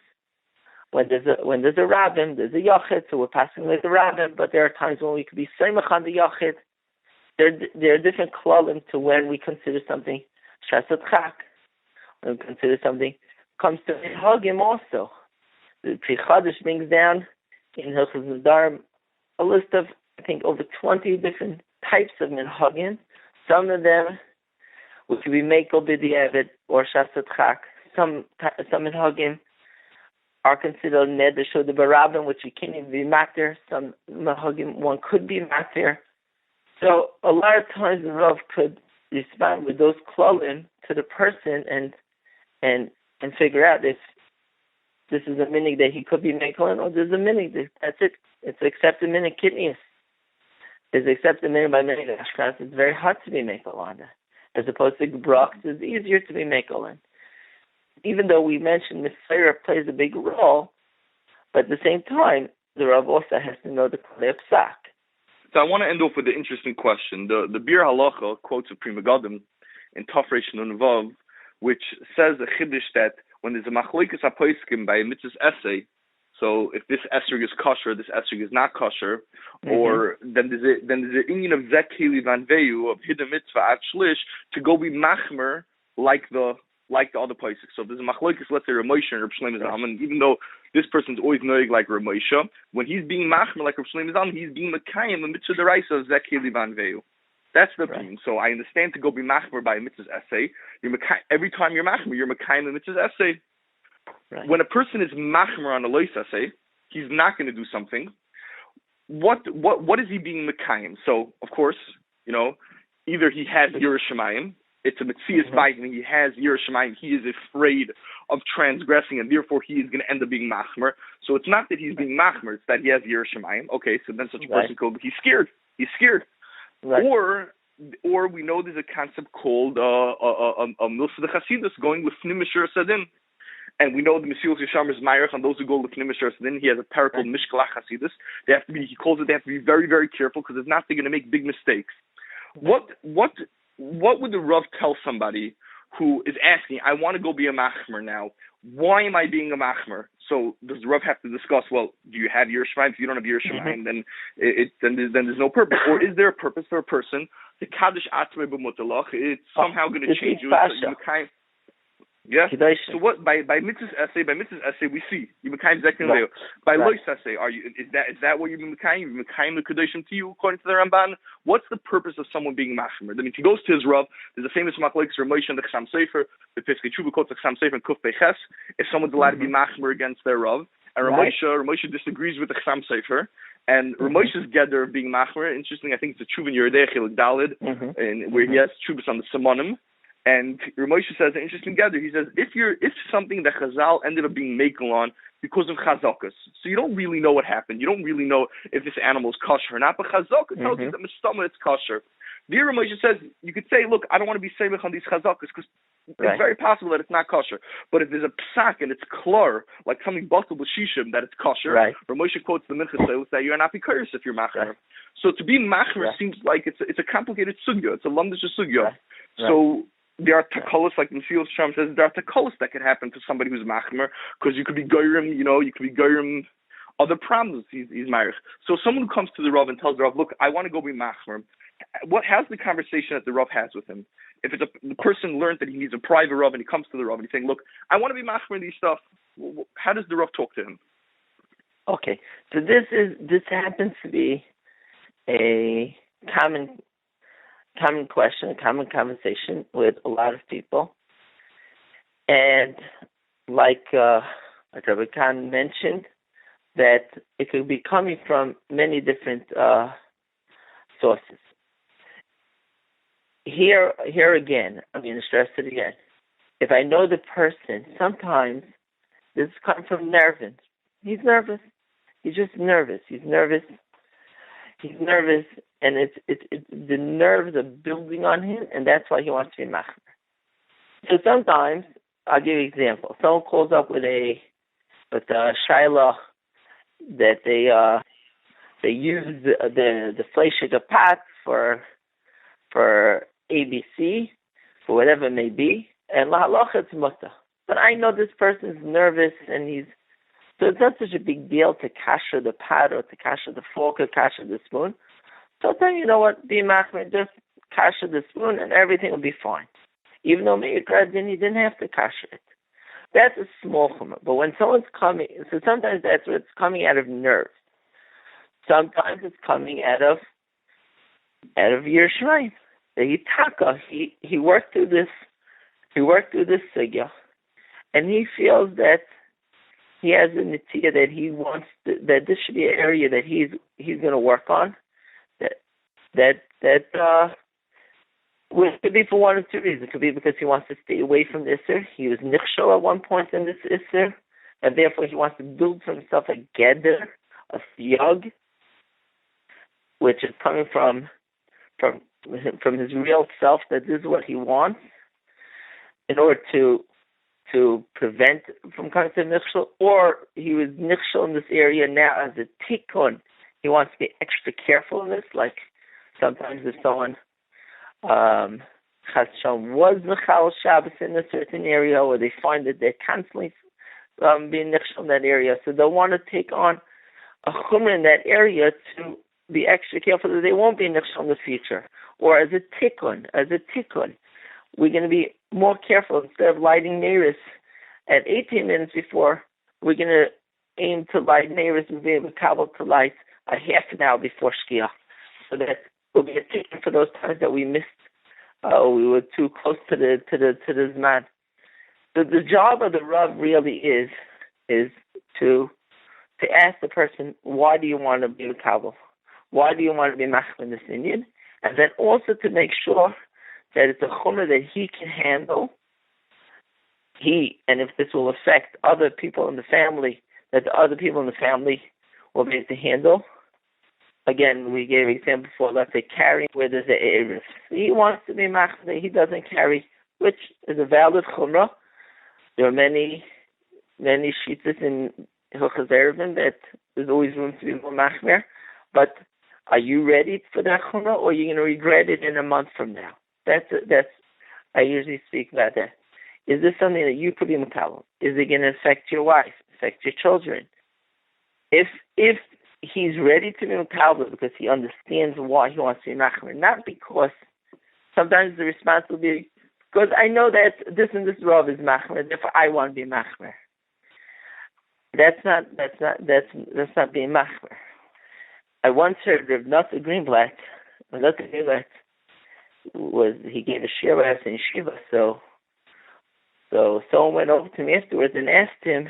when there's a rabbin, there's a yachid, so we're passing like the rabbin, but there are times when we could be seimach on the yachid. There are different klalim to when we consider something shasat chak, when we consider something comes to minhagim also. The Pri Chadash brings down in Hilchos Nedarim a list of, I think, over 20 different types of minhagim. Some of them which could be mekel b'diavad or shasat chak. Some minhagim are considered neder shoda barabim, which you can't even be matir. Some minhagim one could be matir. So a lot of times the Rav could respond with those klalim to the person and figure out if this is a minig that he could be mekel or there's a minig that's it. It's accepted minig kidneys. It's accepted minig by minig ashkenaz. It's very hard to be mekel on that. As opposed to brachs, it's easier to be mekel in. Even though we mentioned Messiah plays a big role, but at the same time the Rav also has to know the klei psak. So I want to end off with an interesting question. The Bir Halacha quotes a Prima Godim in Tafresh Nun Vav, which says a chiddush that when there's a machlokes Poskim by a mitzvah's essay, so if this esrog is kosher, this esrog is not kosher, or then there's an union of zekeli van veyu of hidden mitzvah at shlish to go be machmer like the other places. So if there's a machlokes, let's say Moshe and Reb Shlomo Zalman, even though this person's always noig like Reb Moshe, when he's being machmer like Reb Shlomo Zalman, he's being mekayim a mitzvah deraisa of zekeli van veyu. That's the thing. So I understand to go be machmer by a mitzvah's essay. Every time you're machmer, you're mekayim a mitzvah's essay. Right. When a person is machmer on a lois essay, he's not going to do something. What is he being mekayim? So of course, either he has Yerushalayim. It's a Metzias by him. He has Yerushalayim. He is afraid of transgressing, and therefore he is going to end up being machmer. So it's not that he's being machmer; it's that he has Yerushalayim. Okay, so then such a person could be scared. He's scared. Right. Or we know there's a concept called a milsa de chasidus, going with fnimishur sadin, and we know the Mesilas Yesharim is ma'arich on those who go with fnimishur sadin. He has a parak called mishkalach chasidus. They have to be very, very careful because if not, they're going to make big mistakes. What what would the Rav tell somebody who is asking, I want to go be a machmer now. Why am I being a machmer? So does the Rav have to discuss, well, do you have Yerushalayim? If you don't have Yerushalayim, then there's no purpose. Or is there a purpose for a person to kaddish atzmei b'mutalach? It's somehow going to change you. Yeah. So what by mitzvah's essay we see you became second layer. By Lois essay, is that what you became? You became the kedoshim to you according to the Ramban? What's the purpose of someone being machmer? I mean, he goes to his Rav. There's a famous machlokes for Moshe and the Chasam Sofer. The Pesach Tshuva quotes the Chasam Sofer and Kuf Beches. If someone's allowed to be machmer against their Rav, and Moshe disagrees with the Chasam Sofer, and Moshe's gather of being machmer. Interesting, I think it's a Tshuva in Yeridei Chiluk Dalid, and where he has Tshuvas on the Simonim. And Moshe says an interesting gather. He says if something that Chazal ended up being makel on because of chazakas, so you don't really know what happened. You don't really know if this animal is kosher or not. But chazaka tells you that mistama it's kosher. The Moshe says you could say, look, I don't want to be savich on these chazakas because it's very possible that it's not kosher. But if there's a psak and it's klar, like something bottled with shishim that it's kosher, Moshe quotes the minchas that you're not curious if you're machmer. So to be machmer seems like it's a complicated sugya. It's a lumdish sugya. So there are takalos, like the Field Sham says, there are takalos that can happen to somebody who's machmer, because you could be goyrim, you could be goyrim other problems he's married. So someone who comes to the Rav and tells the Rav, look, I want to go be machmer. How's the conversation that the Rav has with him? If the person learned that he needs a private Rav and he comes to the Rav and he's saying, look, I want to be machmer in these stuff, how does the Rav talk to him? Okay, so this happens to be a common question, a common conversation with a lot of people, and like Rabbi Kahan mentioned, that it could be coming from many different sources. Here again, I'm going to stress it again. If I know the person, sometimes this comes from nervous. He's nervous. He's just nervous. He's nervous, and it's the nerves are building on him, and that's why he wants to be machmer. So sometimes, I'll give you an example. Someone calls up with a shaila that they use the fleishig pot for ABC, for whatever it may be, and la halacha it's muta. But I know this person is nervous, and so it's not such a big deal to kasher the pot or to kasher the fork or kasher the spoon. So then, you know what, be machmer, just kasher the spoon and everything will be fine. Even though maybe he didn't have to kasher it. That's a small chumrah. But when someone's coming, so sometimes that's where it's coming out of nerves. Sometimes it's coming out of Yerushalayim. He worked through this sugya, and he feels that he has a nitiyah that he wants that this should be an area that he's going to work on. That could be for one of two reasons. It could be because he wants to stay away from the Isser. He was nichshol at one point in this Isser, and therefore he wants to build for himself a geder, a siyag, which is coming from his real self, that this is what he wants in order to prevent from coming to nichshol. Or he was nichshol in this area now as a tikkun. He wants to be extra careful in this, like sometimes if someone was Khal Shabbos in a certain area, or they find that they're constantly being nichshel in that area, so they'll want to take on a chumrah in that area to be extra careful that they won't be nichshel in the future. Or as a tikkun, we're going to be more careful. Instead of lighting neiros at 18 minutes before, we're going to aim to light neiros and be able to light a half an hour before Shkia. So that will be a ticket for those times that we missed. We were too close to the Zman. So the job of the Rav really is to ask the person, why do you want to be a Kabul? Why do you want to be machmer in this Indian? And then also to make sure that it's a chumrah that he can handle. And if this will affect other people in the family, that the other people in the family will be able to handle. Again, we gave an example before, let's say carrying where there's an eruv. He wants to be machmer, he doesn't carry, which is a valid chumrah. There are many shittas in Hilchos Eruvin that there's always room to be more machmer. But are you ready for that chumrah, or are you going to regret it in a month from now? I usually speak about that. Is this something that you could be makabel? Is it going to affect your wife, affect your children? If he's ready to be makabel because he understands why he wants to be machmer, not because sometimes the response will be, because I know that this and this Rav is machmer, therefore I want to be machmer. That's not being machmer. I once heard Rav Nosson Greenblatt. He gave a shiur in Yeshiva, so someone went over to me afterwards and asked him,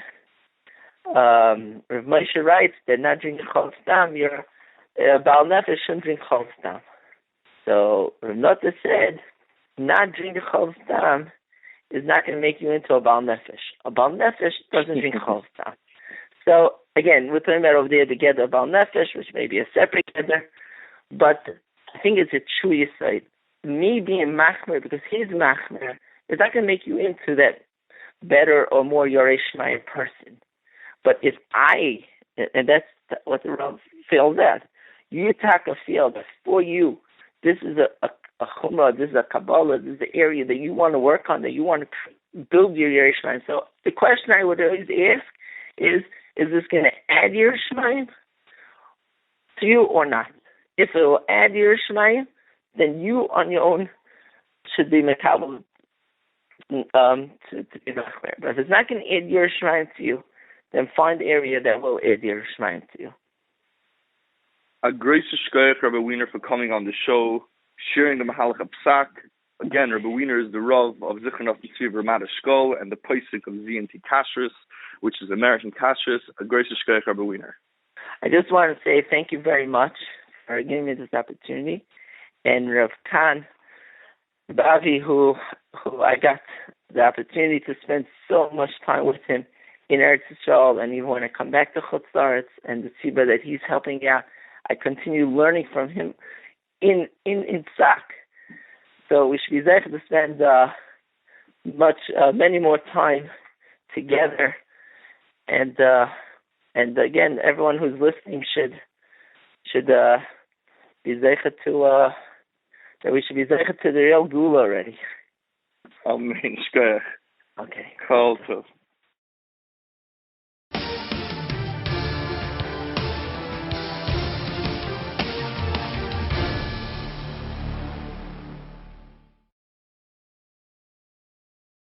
Rav Moshe writes that not drinking Khal Stam, you're Baal Nefesh shouldn't drink Khal Stam. So Rav Nosson said, not drinking Khal Stam is not going to make you into a Baal Nefesh. A Baal Nefesh doesn't drink Khal Stam. So again, we're talking about over there together Baal Nefesh, which may be a separate together, but I think it's a true yesod. Me being machmer because he's machmer is not going to make you into that better or more Yorei Shmayim person. But if and that's what the Rav feels that, you take a field that for you, this is a chumrah, this is a Kabbalah, this is the area that you want to work on, that you want to build your Yorei Shmayim. So the question I would always ask is this going to add Yorei Shmayim to you or not? If it will add Yorei Shmayim, then you on your own should be makabel to be machmer. But if it's not going to add Yorei Shmayim to you, then find the area that will add Yorei Shmayim to you. A great shkoyach, Rebbe Weiner, for coming on the show, sharing the Halachic Psak. Again, Rebbe Weiner is the Rav of Zichron of Tzvi Ramot Eshkol and the Posek of Z&T Kashrus, which is American Kashrus. A great shkoyach, Rebbe Weiner. I just want to say thank you very much for giving me this opportunity. And Rav Kahan, Bavi, who I got the opportunity to spend so much time with him in Eretz Yisrael, and even when I come back to Chutz La'aretz and the tzibah that he's helping out, I continue learning from him in Tzak. So we should be there to spend many more time together, and again, everyone who's listening should be zeicha to that we should be zeicha to the real gula already. Amen. Shkoyach. Okay. Khal.